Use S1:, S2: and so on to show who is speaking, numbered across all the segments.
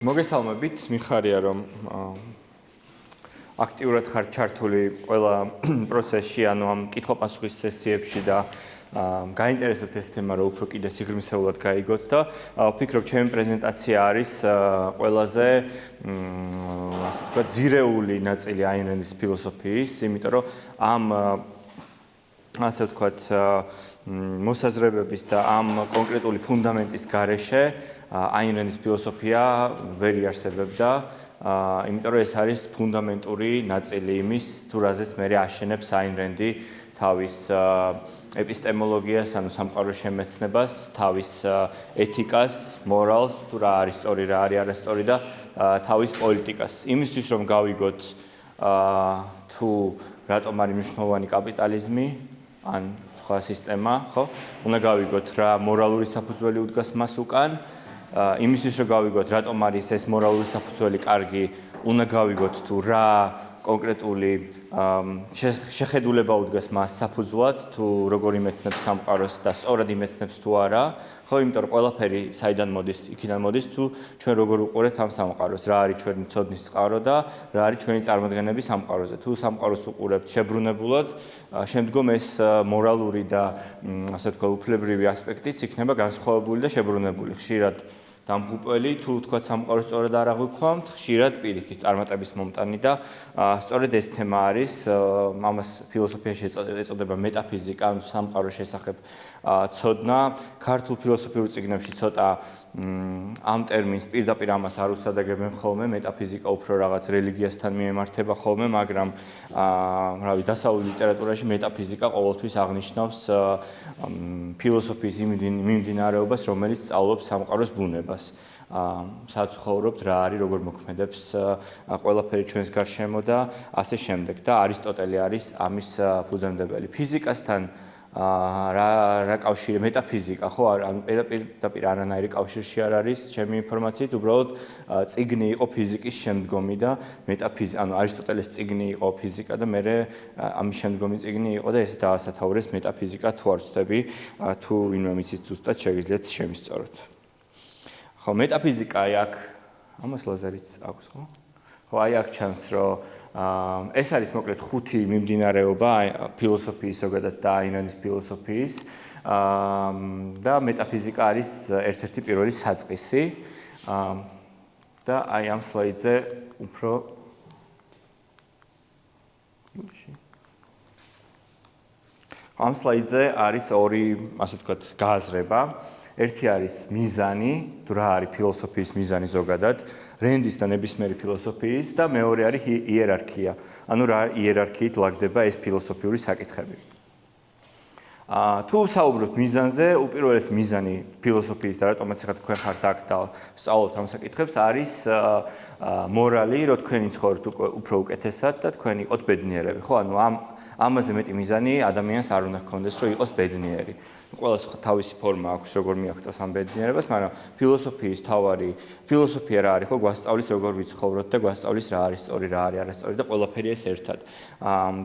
S1: მოგესალმებით, მიხარია რომ აქტიურად ხარ ჩართული ყველა პროცესში, ანუ ამ კითხვა-პასუხის სესიებში და გაინტერესებთ ეს თემა, რომ უფრო კიდე სიღრმისეულად გაიგოთ და ვფიქრობ, ჩემი პრეზენტაცია არის ყველაზე ასე ვთქვათ, ძირეული ნაწილი აინ რენდის ფილოსოფიის, იმიტომ რომ ამ ასე ვთქვათ, მოსაზრებების და ამ კონკრეტული ფუნდამენტის გარეშე აინ რენდის ფილოსოფია ვერ იარსებებდა, იმიტომ რომ ეს არის ფუნდამენტური ნაწილი იმის, თუ რაზეც მე აშენებს აინ რენდი თავის ეპისტემოლოგიას, ანუ სამყაროს შემეცნებას, თავის ეთიკას, მორალს, თუ რა არის სწორი, რა არის არასწორი და თავის პოლიტიკას. იმისთვის რომ გავიგოთ თუ რატომ არის მნიშვნელოვანი კაპიტალიზმი, ან სხვა სისტემა, ხო? უნდა გავიგოთ რა მორალური საფუძველი უდგას მას უკან. იმისთვის რომ გავიგოთ რატომ არის ეს მორალური საფუძველი კარგი, უნდა გავიგოთ თუ რა კონკრეტული შეხედულება უდგას მას საფუძვლად, თუ როგორ იმეცნებს სამყაროს და სწორად იმეცნებს თუ არა, ხო, იმიტომ რომ ყველაფერი საიდან მოდის, იქიდან მოდის, თუ ჩვენ როგორ უყურებთ ამ სამყაროს, რა არის ჩვენი ცოდნის წყარო და რა არის ჩვენი წარმოდგენები სამყაროზე. თუ სამყაროს უყურებთ შებრუნებულად, შემდგომ ეს მორალური და ასე ვთქვათ, უფლებრივი ასპექტიც იქნება განსხვავებული და შებრუნებული. ხშირად დამღუპველი, თუ თქვათ სამყაროს სწორად არ აღვიქვამთ, ხშირად პირიქის წარმატების მომტანი და სწორედ ეს თემა არის, ამას ფილოსოფიაში ეწოდება მეტაფიზიკა, ანუ სამყაროს შესახებ ცოდნა. ქართულ ფილოსოფიურ წიგნებში ცოტა ამ ტერმინს პირდაპირ ამას არ უსადაგებენ ხოლმე, მეტაფიზიკა უფრო რაღაც რელიგიასთან მიემართება ხოლმე, მაგრამ დასავლურ ლიტერატურაში მეტაფიზიკა ყოველთვის აღნიშნავს ფილოსოფიის მიმდინარეობას, რომელიც სწავლობს სამყაროს ბუნებას. საცხოვრობთ რა არის, როგორ მოქმედებს ყველაფერი ჩვენს გარშემო და ასე შემდეგ. და არისტოტელე არის ამის ფუძემდებელი. ფიზიკასთან რა კავშირი მეტაფიზიკა, ხო, ანუ პირდაპირ არანაირი კავშირში არ არის ჩემი ინფორმაციით, უბრალოდ წიგნი იყო ფიზიკის შემდგომი და ანუ არისტოტელეს წიგნი იყო ფიზიკა და მე ამის შემდგომი წიგნი იყო და ესე დაასათაურეს მეტაფიზიკა, თუ არ ვცდები, თუ ვინმე მიცით ზუსტად შეგიძლიათ შემისწოროთ. ხო, მეტაფიზიკა აი აქ ამას ლაზერიც აქვს, ხო? ხო, აი აქ ჩანს, რომ ეს არის მოკლედ ხუთი მიმდინარეობა ფილოსოფიის ზოგადად და აინ რენდის ფილოსოფიის და მეტაფიზიკა არის ერთ-ერთი პირველი საწყისი და აი ამ სლაიდზე უფრო ამ სლაიდზე არის ორი, ასე ვთქვათ, გააზრება. ერთი არის მიზანი, თუ რა არის ფილოსოფიის მიზანი ზოგადად, რენდის და ნებისმიერი ფილოსოფიის და მეორე არის იერარქია. ანუ რა იერარქიით ლაგდება ეს ფილოსოფიური საკითხები. თუ საუბრობთ მიზანზე, უპირველეს მიზანი ფილოსოფიის და რატომაც ახლა თქვენ ხართ აქ და სწავლობთ ამ საკითხებს, არის მორალი, რომ თქვენი ცხოვრობთ უფრო უკეთესად და თქვენ იყოთ ბედნიერები, ხო? ანუ ამაზე მეტი მიზანი ადამიანს არ უნდა ჰქონდეს, რომ იყოს ბედნიერი. ყველას თავისი ფორმა აქვს, როგორ მიაღწევს ამ ბედნიერებას, მაგრამ ფილოსოფია რა არის, ხო, გვასწავლის როგორ ვიცხოვროთ და გვასწავლის რა არის სწორი, რა არის არასწორი და ყველაფერი ეს ერთად.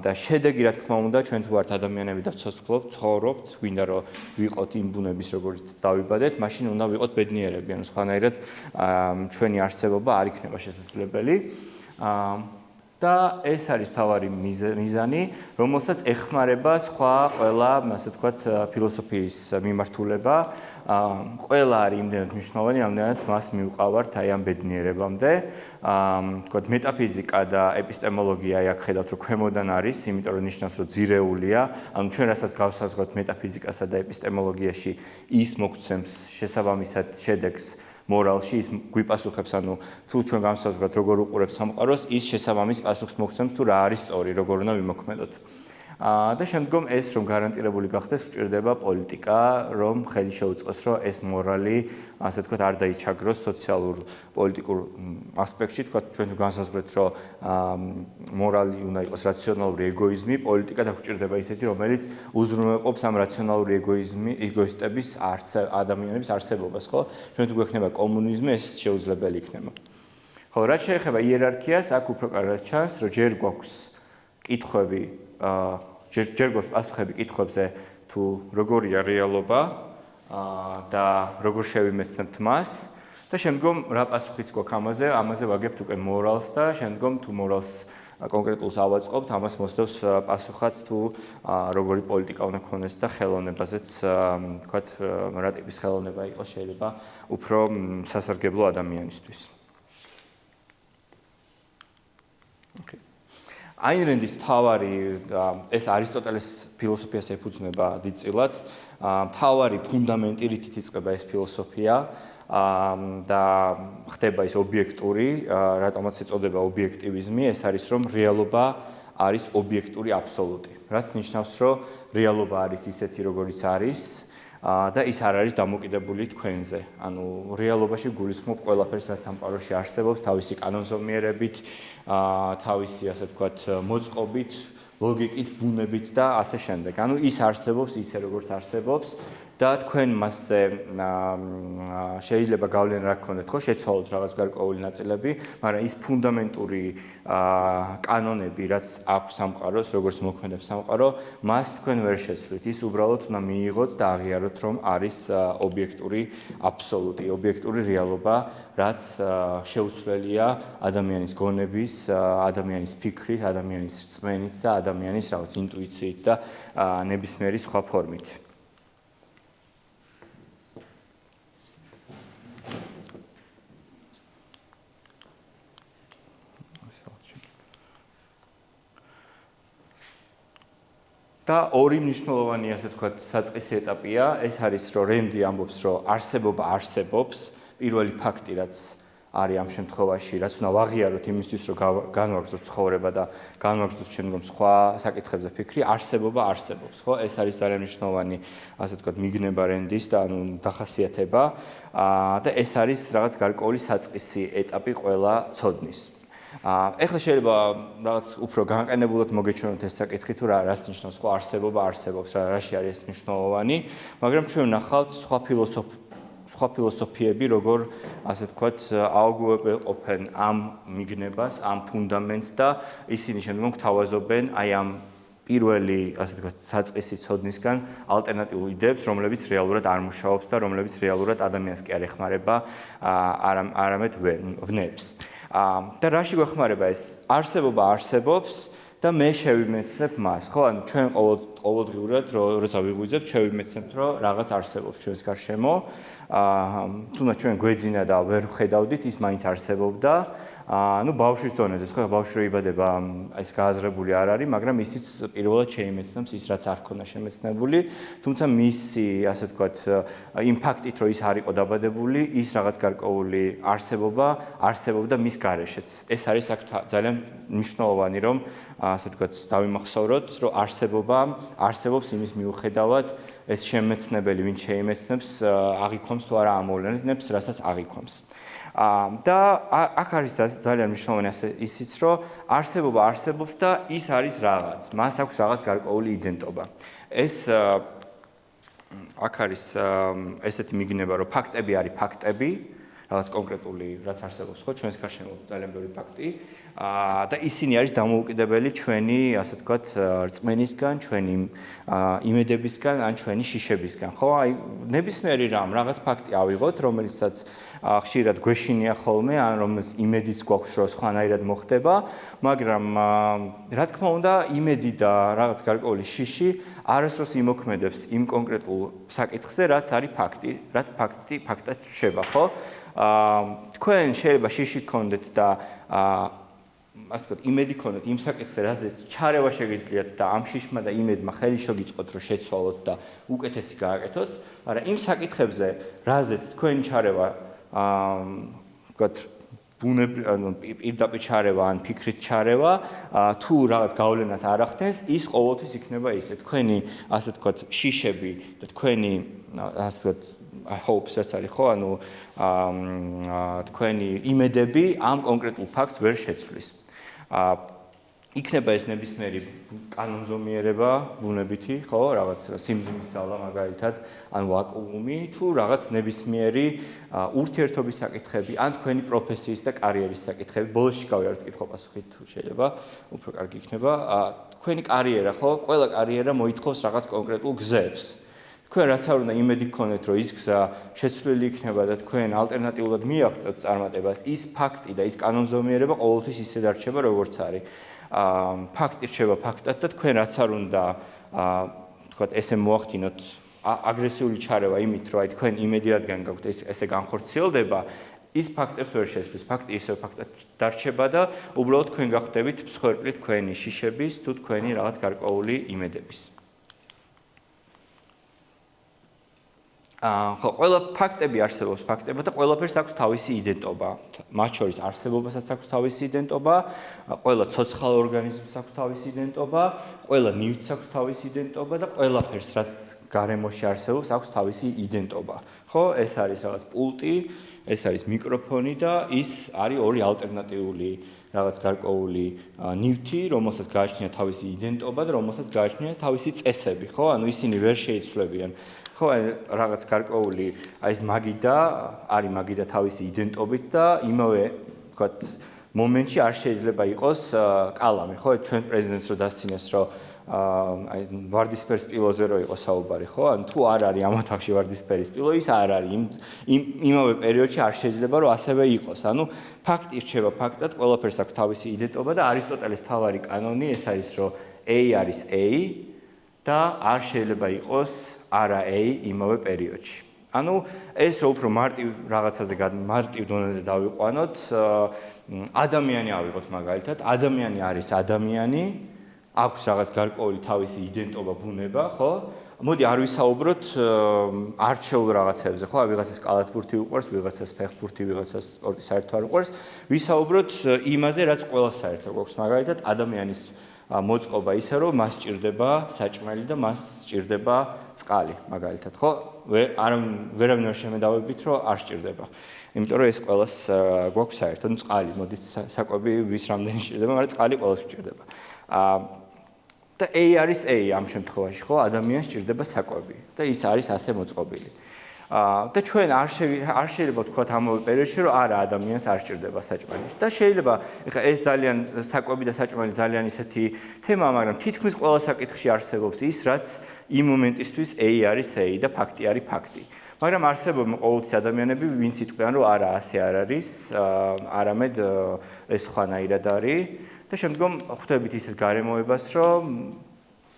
S1: და შედეგი, რა თქმა უნდა, ჩვენ თუ ვართ ადამიანები და ცხოვრობთ, გვინდა რომ ვიყოთ იმ ბუნების, როგორიც დავიბადეთ, მაშინ უნდა ვიყოთ ბედნიერები, ანუ სხვანაირად ჩვენი არსებობა არ იქნება შესაძლებელი. და ეს არის თავარი მიზანი, რომელსაც ეხმარება სხვა ყველა, ასე ვთქვათ, ფილოსოფიის მიმართულება. ყველა არის იმდენად მნიშვნელოვანი, რამდენადაც მას მივყავართ აი ამ ბედნიერებამდე. ვთქვათ, მეტაფიზიკა და ეპისტემოლოგია აქ ხედავთ, რომ ქვემოდან არის, იმიტომ რომ ნიშნავს, რომ ძირეულია. ანუ ჩვენ რასაც გავსაზღვრავთ მეტაფიზიკასა და ეპისტემოლოგიაში, ის მოგცემს შესაბამისად შედეგს მორალში, ის გვიპასუხებს, ანუ თუ ჩვენ განსაზღვრავთ როგორ უყურებთ სამყაროს, ის შესაბამის პასუხს მოგცემს თუ რა არის სწორი, როგორ უნდა ვიმოქმედოთ. და შემდგომ ეს რომ გარანტირებული გახდეს, გვჭირდება პოლიტიკა, რომ ხელი შეუწყოს, რომ ეს მორალი, ასე ვთქვათ, არ დაიჩაგროს სოციალურ პოლიტიკურ ასპექტში, ვთქვათ, ჩვენ თუ განსაზღვრეთ, რომ მორალი უნდა იყოს რაციონალური ეგოიზმი, პოლიტიკა დაგვჭირდება ისეთი, რომელიც უზრუნველყოფს ამ რაციონალური ეგოისტების ადამიანების არსებობას, ხო? ჩვენ თუ გვექნება კომუნიზმი, ეს შეუძლებელი იქნება. ხო, რაც შეეხება იერარქიას, აქ უფრო კარგად ჩანს, რომ ჯერ გვაქვს კითხვები ჯერ გვაქვს პასუხები კითხვებზე თუ როგორია რეალობა და როგორ შევიმეცნებთ მას და შემდგომ რა პასუხიც გვაქვს ამაზე ვაგებთ უკვე მორალს და შემდგომ თუ მორალს კონკრეტულს ავაწყობთ, ამას მოსდევს პასუხად თუ როგორი პოლიტიკა უნდა ქონდეს და ხელოვნებაზეც ვთქვათ რა ტიპის ხელოვნება იყოს შეიძლება უფრო სასარგებლო ადამიანისთვის. აინ რენდის თავარი ეს არისტოტელეს ფილოსოფიას ეფუძნება დიდწილად, თავარი ფუნდამენტი რითიც იწყება ეს ფილოსოფია და ხდება ის ობიექტური, რატომაც ეწოდება ობიექტივიზმი, ეს არის რომ რეალობა არის ობიექტური აბსოლუტი. რაც ნიშნავს, რომ რეალობა არის ისეთი, როგორიც არის და ის არ არის დამოკიდებული თქვენზე. ანუ რეალობაში გულისხმობ ყველაფერს, რაც სამყაროში არსებობს, თავისი კანონზომიერებით, თავისი, ასე ვთქვათ, მოწყობით, ლოგიკით, ბუნებით და ასე შემდეგ. ანუ ის არსებობს ისე, როგორც არსებობს და თქვენ მასზე შეიძლება გავლენა რა გქონდეთ, ხო, შეცვალოთ რაღაც გარკვეული ნაწილები, მაგრამ ის ფუნდამენტური კანონები, რაც აქვს სამყაროს, როგორც მოქმედებს სამყარო, მას თქვენ ვერ შეცვლით. ის უბრალოდ უნდა მიიღოთ და აღიაროთ, რომ არის ობიექტური აბსოლუტი, ობიექტური რეალობა, რაც შეუცვლელია ადამიანის გონების, ადამიანის ფიქრით, ადამიანის რწმენით და ადამიანის რაღაც ინტუიციით და ნებისმიერი სხვა ფორმით. და ორი მნიშვნელოვანი, ასე ვთქვათ, საწყისი ეტაპია, ეს არის, რომ რენდი ამბობს, რომ არსებობა არსებობს, პირველი ფაქტი, რაც არის ამ შემთხვევაში, რაც უნდა ვაღიაროთ იმისთვის, რომ განვაგრძოთ ცხოვრება და განვაგრძოთ შემდგომ სხვა საკითხებზე ფიქრი, არსებობა არსებობს, ხო? ეს არის ძალიან მნიშვნელოვანი, ასე ვთქვათ, მიგნება რენდის და ანუ დახასიათება და ეს არის რაღაც გარკვეული საწყისი ეტაპი ყველა ცოდნის. ეხლა შეიძლება რაღაც უფრო განყენებულად მოგეჩვენოთ ეს საკითხი თუ რაც ნიშნავს სხვა არსებობა არსებობს, რაში არის ეს მნიშვნელოვანი, მაგრამ ჩვენ ვნახავთ სხვა ფილოსოფიები, როგორ ასე ვთქვათ, აუგუებელყოფენ ამ მიგნებას, ამ ფუნდამენტს და ისინი შემდგომ გთავაზობენ აი ამ პირველი, ასე ვთქვათ, საწყისი ცოდნისგან ალტერნატიულ იდეებს, რომლებიც რეალურად არ მუშაობს და რომლებიც რეალურად ადამიანს კი არ ეხმარება, არამედ ვნებს. და რაში გვეხმარება ეს? არსებობა არსებობს და მე შევიმეცნებ მას, ხო? ანუ ჩვენ ყოველდღიურად როცა ვიღვიძებთ, შევიმეცნებთ, რომ რაღაც არსებობს ჩვენს გარშემო. თუნდაც ჩვენ გვეძინა და ვერ ვხედავდით, ის მაინც არსებობდა. ну ბავშვის დონეზე, ხო, ბავშვი რო იბადება, ეს გააზრებული არ არის, მაგრამ ისიც პირველად შეიმეცნებს ის, რაც არ ქონა შემეცნებული, თუმცა მისი, ასე ვთქვათ, იმ ფაქტით, რომ ის არ იყო დაბადებული, ის რაღაც გარკვეული არსებობა არსებობდა მის გარეშეც. ეს არის აქ ძალიან მნიშვნელოვანი, რომ ასე ვთქვათ, დავიმახსოვროთ, რომ არსებობა არსებობს იმის მიუხედავად, ეს შემეცნებელი, ვინც შეიმეცნებს, აღიქვამს თუ არა ამ მოვლენებს, რასაც აღიქვამს. და აქ არის ძალიან მნიშვნელოვანი ისიც, რომ არსებობა არსებობს და ის არის რაღაც. მას აქვს რაღაც გარკვეული იდენტობა. ეს აქ არის ესეთი მიგნება, რომ ფაქტები არის ფაქტები, რაღაც კონკრეტული, რაც არსებობს, ხო, ჩვენს გარშემო ძალიან ბევრი ფაქტი, და ისინი არის დამოუკიდებელი ჩვენი, ასე ვთქვათ, რწმენისგან, ჩვენი იმედებისგან, ან ჩვენი შიშებისგან, ხო? აი, ნებისმიერი რამ, რაღაც ფაქტი ავიღოთ, რომელიცაც ხშირად გვეშინია ხოლმე, ან რომელს იმედიც გვაქვს, რომ სხვანაირად მოხდება, მაგრამ რა თქმა უნდა, იმედი და რაღაც გარკვეული შიში არასდროს იმოქმედებს იმ კონკრეტულ საკითხზე, რაც არის ფაქტი, რაც ფაქტად რჩება, ხო? თქვენ შეიძლება შიში გქონდეთ და ასე ვთქვათ, იმედი გქონდეთ იმ საკითხზე, რაზეც ჩარევა შეგიძლიათ და ამ შიშმა და იმედმა ხელი შეგიწყოთ, რომ შეცვალოთ და უკეთესი გააკეთოთ, მაგრამ იმ საკითხებზე, რაზეც თქვენი ჩარევა ვთქვათ, პირდაპირ ჩარევა ან ფიქრით ჩარევა, თუ რაღაც გავლენას არ ახდენს, ის ყოველთვის იქნება ისე. თქვენი, ასე ვთქვათ, შიშები და თქვენი, ასე ვთქვათ, hopes ეს არის, ხო, ანუ თქვენი იმედები ამ კონკრეტულ ფაქტს ვერ შეცვლის. იქნება ეს ნებისმიერი კანონზომიერება, ბუნებითი, ხო, რაღაც სიმძიმის ძალა მაგალითად, ან ვაკუუმი, თუ რაღაც ნებისმიერი ურთიერთობის საკითხები, ან თქვენი პროფესიის და კარიერის საკითხები. ბოლოსში გავიარეთ კითხვა-პასუხით, თუ შეიძლება, უფრო კარგი იქნება. თქვენი კარიერა, ხო, ყველა კარიერა მოითხოვს რაღაც კონკრეტულ გზებს. თქვენ რაც არ უნდა იმედი გქონდეთ, რომ ის გზა შეცვლილი იქნება და თქვენ ალტერნატიულად მიაღწევთ წარმატებას, ის ფაქტი და ის კანონზომიერება ყოველთვის ისე დარჩება, როგორც არის. ფაქტი რჩება ფაქტად და თქვენ რაც არ უნდა თქვათ ესე მოახდინოთ აგრესიული ჩარევა იმით, რომ აი თქვენ იმედი რადგან გაქვთ ესე განხორციელდება, ის ფაქტებს ვერ შეცვლის. ფაქტი ისევ ფაქტად დარჩება და უბრალოდ თქვენ გახდებით მსხვერპლი თქვენი შიშების თუ თქვენი რაღაც გარკვეული იმედების. ხო, ყველა ფაქტები არსებობს ფაქტებად და ყველაფერს აქვს თავისი იდენტობა. მათ შორის არსებობასაც აქვს თავისი იდენტობა, ყველა ცოცხალ ორგანიზმს აქვს თავისი იდენტობა, ყველა ნივთს აქვს თავისი იდენტობა და ყველაფერს, რაც გარემოში არსებობს, აქვს თავისი იდენტობა. ხო, ეს არის რაღაც პულტი, ეს არის მიკროფონი და ის არის ორი ალტერნატიული რაღაც გარკვეული ნივთი, რომელსაც გააჩნია თავისი იდენტობა და რომელსაც გააჩნია თავისი წესები, ხო? ანუ ისინი ვერ შეიცვლებიან. ხო, რაღაც გარკვეული აი ეს მაგიდა, არის მაგიდა თავისი იდენტობით და იმავე, ვთქვათ, მომენტში არ შეიძლება იყოს კალამი, ხო? ჩვენ პრეზიდენტს რო დასცინეს, რომ აი ვარდისფერ სპილოზე რო იყოს საუბარი, ხო? ან თუ არ არის ამ ოთახში ვარდისფერი სპილო, ის არ არის. იმავე პერიოდში არ შეიძლება რომ ასევე იყოს. ანუ ფაქტი რჩება ფაქტად, ყველაფერს აქვს თავისი იდენტობა და არისტოტელის თავარი კანონი ეს არის, რომ A არის A და არ შეიძლება იყოს არა A იმავე პერიოდში. ანუ ეს უფრო მარტივ რაღაცაზე მარტივ დონეზე დავიყვანოთ, ადამიანი ავიღოთ მაგალითად, ადამიანი არის ადამიანი, აქვს რაღაც გარკვეული თავისი იდენტობა, ბუნება, ხო? მოდი არ ვისაუბროთ არჩეულ რაღაცებზე, ხო? ვიღაცას კალათბურთი უყვარს, ვიღაცას ფეხბურთი, ვიღაცას სპორტი საერთოდ არ უყვარს. ვისაუბროთ იმაზე, რაც ყველას საერთო გვაქვს, მაგალითად, ადამიანის მოწყობა ისე, რომ მას სჭირდება საჭმელი და მას სჭირდება წყალი, მაგალითად, ხო? ვერავინ არ შემედავებით, რომ არ სჭირდება. იმიტომ რომ ეს ყველას გვაქვს საერთოდ, ну წყალი, მოდით საკვები ვის რამდენი სჭირდება, მაგრამ წყალი ყველას სჭირდება. და A არის A ამ შემთხვევაში, ხო? ადამიანს სჭირდება საკვები და ის არის ასე მოწყობილი. და ჩვენ არ შეიძლება ვთქვათ ამავე პერიოდში, რომ არა ადამიანს არ სჭირდება საჭმელი. და შეიძლება, ეხლა ეს ძალიან საკვები და საჭმელი ძალიან ისეთი თემაა, მაგრამ თითქმის ყველა საკითხში არსებობს ის, რაც იმ მომენტისთვის A არის A და ფაქტი არის ფაქტი. მაგრამ არსებობენ ყოველთვის ადამიანები, ვინც იტყვიან, რომ არა, ასე არ არის, არამედ ეს სხვანაირად არის და შემდგომ ხვდებით ისეთ გარემოებას, რომ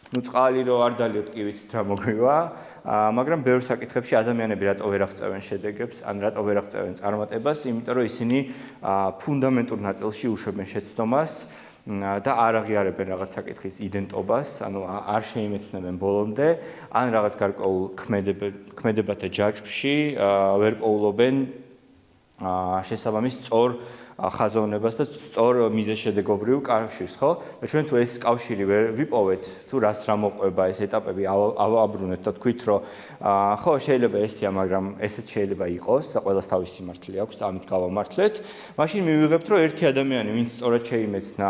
S1: ну წყალი რო არ დალიოთ კი ვიცით რა მოგვივა, მაგრამ ბევრ საკითხებში ადამიანები რატო ვერ აღწევენ შედეგებს, ან რატო ვერ აღწევენ წარმატებას, იმიტომ რომ ისინი ფუნდამენტურ ნაწილში უშვებენ შეცდომას და არ აღიარებენ რაღაც საკითხის იდენტობას, ანუ არ შეიმეცნებენ ბოლომდე, ან რაღაც გარკვეულ ქმედებათა ჯაჭვში ვერ პოულობენ შესაბამის სწორ ხაზოვნებას და სწორ მიზეზშედეგობრივ კავშირს, ხო? და ჩვენ თუ ეს კავშირი ვერ ვიპოვეთ, თუ რას რა მოყვება ეს ეტაპები ავაბრუნეთ და თქვით, რომ ხო, შეიძლება ესეა, მაგრამ ესეც შეიძლება იყოს, ყველას თავისი სიმართლე აქვს და ამით გავამართლეთ. მაშინ მივიღებთ, რომ ერთი ადამიანი, ვინც სწორად შეიმეცნა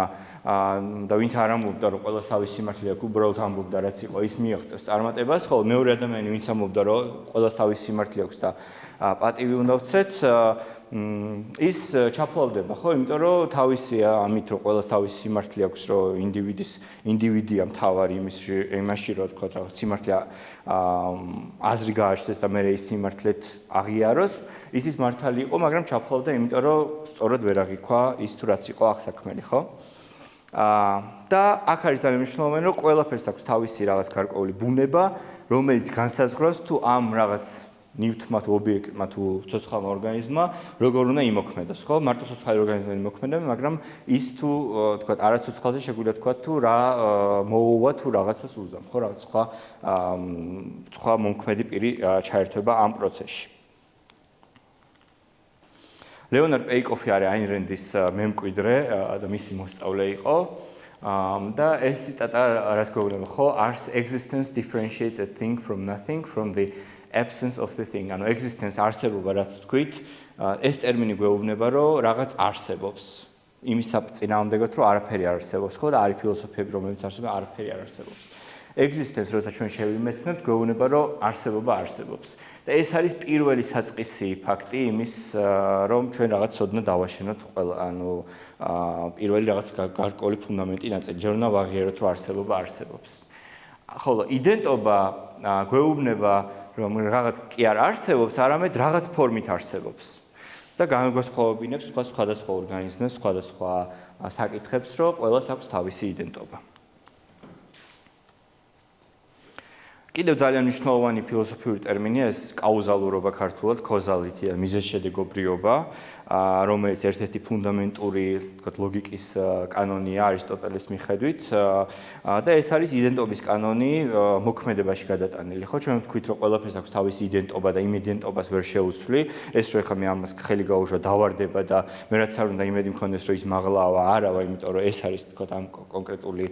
S1: და ვინც არ ამბობდა, რომ ყველას თავისი სიმართლე აქვს, უბრალოდ ამბობდა, რაც იყო, ის მიაღწევს წარმატებას, ხოლო მეორე ადამიანი, ვინც ამბობდა, რომ ყველას თავისი სიმართლე აქვს და პატივი უნდა ვცეთ, ის ჩაფლავდება, ხო? იმიტომ რომ თავისია ამით, რომ ყველას თავისი სიმართლე აქვს, რომ ინდივიდია მთავარი იმაში, რომ თქვა რაღაც სიმართლე აზრი გააჩნდეს და მე ის სიმართლეთ აღიაროს, ისიც მართალი იყო, მაგრამ ჩაფლავდა, იმიტომ რომ სწორად ვერ აღიქვა ის თუ რაც იყო აღსაქმელი, ხო? და აქ არის ძალიან მნიშვნელოვანი, რომ ყველაფერს აქვს თავისი რაღაც გარკვეული ბუნება, რომელიც განსაზღვრავს თუ ამ რაღაც ნივთმა თუ ობიექტმა თუ ცოცხალმა ორგანიზმმა როგორ უნდა იმოქმედოს, ხო? მარტო ცოცხალი ორგანიზმი იმოქმედება, მაგრამ ის თუ თქვათ არაცოცხალზე შეგვიძლია თქვათ თუ რა მოუვა თუ რაღაცას უზამ, ხო? რაღაც სხვა მომქმედი პირი ჩაერთვება ამ პროცესში. ლეონარდ პეიკოფი არის აინ რენდის მემკვიდრე და მისი მოსწავლე იყო. და ეს ციტატა რას გვეუბნება, ხო? Ars existence differentiates a thing from nothing from the absence of the thing. ანუ existence არსებობა რაც თქვით, ეს ტერმინი გვეუბნება, რომ რაღაც არსებობს. იმის წინააღმდეგოდ, რომ არაფერი არ არსებობს, ხო? და არის ფილოსოფიები, რომელიც არსებობს, არაფერი არ არსებობს. Existence, როცა ჩვენ შევიმეცნებთ, გვეუბნება, რომ არსებობა არსებობს. და ეს არის პირველი საწყისი ფაქტი იმის, რომ ჩვენ რაღაც ცოდნა დავაშენოთ ყველა, ანუ პირველი რაღაც გარკვეული ფუნდამენტი ნაწილი, ჯერ უნდა ვაღიაროთ, რომ არსებობა არსებობს. ხოლო იდენტობა გვეუბნება, რომ რაღაც კი არ არსებობს, არამედ რაღაც ფორმით არსებობს. და განსხვავებინებს სხვადასხვა ორგანიზმებს, სხვადასხვა საკითხებს, რომ ყველას აქვს თავისი იდენტობა. კიდევ ძალიან მნიშვნელოვანი ფილოსოფიური ტერმინია ეს კაუზალურობა ქართულად, causality, მიზეზშედეგობრიობა, რომელიც ერთ-ერთი ფუნდამენტური, თქვათ, ლოგიკის კანონია არისტოტელეს მიხედვით და ეს არის იდენტობის კანონი მოქმედებაში გადატანილი. ხო, ჩვენ ვთქვით, რომ ყველაფერს აქვს თავისი იდენტობა და იმ იდენტობას ვერ შეუცვლი. ეს რო ეხლა მე ამას ხელი გაუშვა, დავარდება და მე რაც არ უნდა იმედი მქონდეს, რომ ის მაღლაა, არავა, იმიტომ რომ ეს არის, თქვათ, ამ კონკრეტული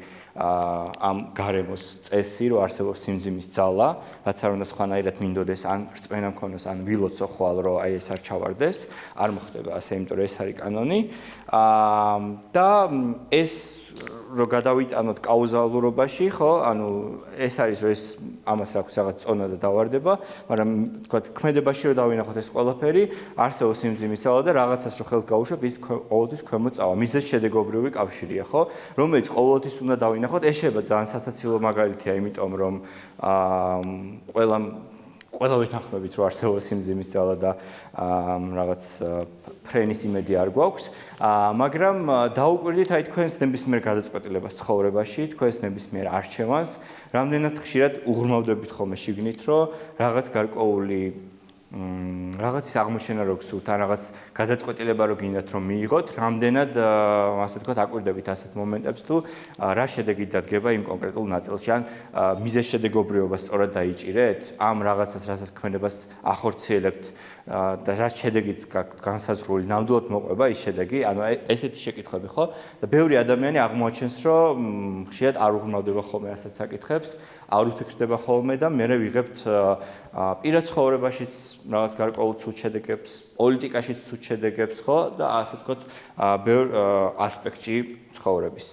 S1: ამ გარემოს წესი, რომ არსებობს სიმძიმის ძალა, რაც არ უნდა სხვანაირად მინდოდეს, ან რწმენა მქონდეს, ან ვილოცო ხვალ, რომ აი ეს არ ჩავარდეს, არ მოხდება ასე, იმიტომ რომ ეს არის კანონი. და ეს რო გადავიტანოთ კაუზალურობაში, ხო, ანუ ეს არის, რომ ეს ამას აქვს რაღაც წონა და დავარდება, მაგრამ თქვათ, ქმედებაში რო დავინახოთ ეს ყველაფერი, არსებობს სიმძიმის ძალა და რაღაცას რო ხელს გაუშვებ, ის ყოველთვის ქვემოთ წავა. მიზეზშედეგობრივი კავშირია, ხო, რომელიც ყოველთვის უნდა დავინახოთ, ეს შეიძლება ძალიან სასაცილო მაგალითია, იმიტომ რომ ყველა ვეთანხმებით, რომ არსებობს სიმძიმის ძალა და რაღაც ფრენის იმედი არ გვაქვს, მაგრამ დაუკვირდით აი თქვენს ნებისმიერ გადაწყვეტილებას ცხოვრებაში, თქვენს ნებისმიერ არჩევანს, რამდენად ხშირად უღრმავდებით ხოლმე შიგნით, რომ რაღაც გარკვეული რაღაცის აღმოჩენა რო გსურთ, ან რაღაც გადაწყვეტილება რო გინდათ რომ მიიღოთ, რამდენად ასე თქვათ აკვირდებით ასეთ მომენტებს თუ რა შედეგი დადგება იმ კონკრეტულ ნაწილში, ან მიზეზშედეგობრიობა სწორად დაიჭირეთ, ამ რაღაცას, რასაც ქმედებას ახორციელებთ და რა შედეგიც განსაზღვრული, ნამდვილად მოყვება ის შედეგი, ანუ ესეთი შეკითხვები, ხო? და ბევრი ადამიანი აღმოაჩენს, რომ ხშირად არ უღრმავდება ხოლმე ასეთ საკითხებს, არ უფიქრდება ხოლმე და მე ვიღებთ პირად ცხოვრებაშიც რაღაც გარკვეულ ცუდ შედეგებს, პოლიტიკაშიც ცუდ შედეგებს, ხო? და ასე ვთქვათ, ბევრ ასპექტში ცხოვრების.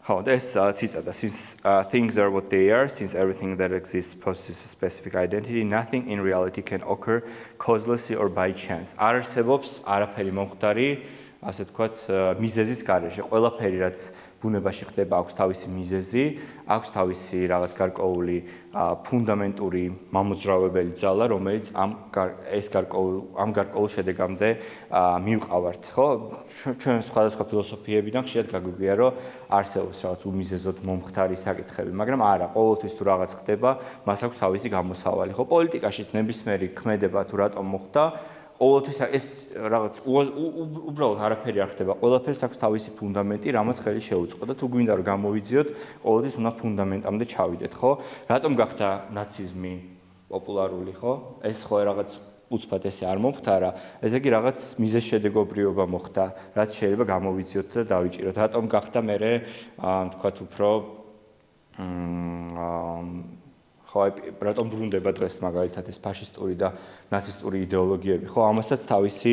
S1: ხო, და ეს ციტატა, since things are what they are, since everything that exists possesses a specific identity, nothing in reality can occur causelessly or by chance. არ არსებობს არაფერი მომხდარი, ასე ვთქვათ, მიზეზის გარეშე. ყველაფერი, რაც ბუნებაში ხდება, აქვს თავისი მიზეზი, აქვს თავისი რაღაც გარკვეული ფუნდამენტური მამოძრავებელი ძალა, რომელიც ამ გარკვეულ შედეგამდე მივყავართ, ხო? ჩვენ სხვადასხვა ფილოსოფიებიდან ხშირად გაგვიგია, რომ არსებობს რაღაც უმიზეზოდ მომხდარი საკითხები, მაგრამ არა, ყოველთვის თუ რაღაც ხდება, მას აქვს თავისი გამოსავალი, ხო? პოლიტიკაშიც ნებისმიერი ქმედება თუ რატომ მოხდა, ყოველთვის ეს რაღაც უბრალოდ არაფერი არ ხდება, ყველაფერს აქვს თავისი ფუნდამენტი, რამაც ხელი შეუწყო და თუ გვინდა რომ გამოვიძიოთ, ყოველთვის უნდა ფუნდამენტამდე ჩავიდეთ, ხო? რატომ გახდა ნაციზმი პოპულარული, ხო? ეს ხო რაღაც უცბად ესე არ მომხდარა, ესე იგი რაღაც მიზეზშედეგობრიობა მოხდა, რაც შეიძლება გამოვიძიოთ და დავიჭიროთ. რატომ გახდა მერე, თქვათ უფრო ხო, რატომ ბრუნდება დღეს მაგალითად ეს ფაშისტური და ნაცისტური იდეოლოგიები, ხო, ამასაც თავისი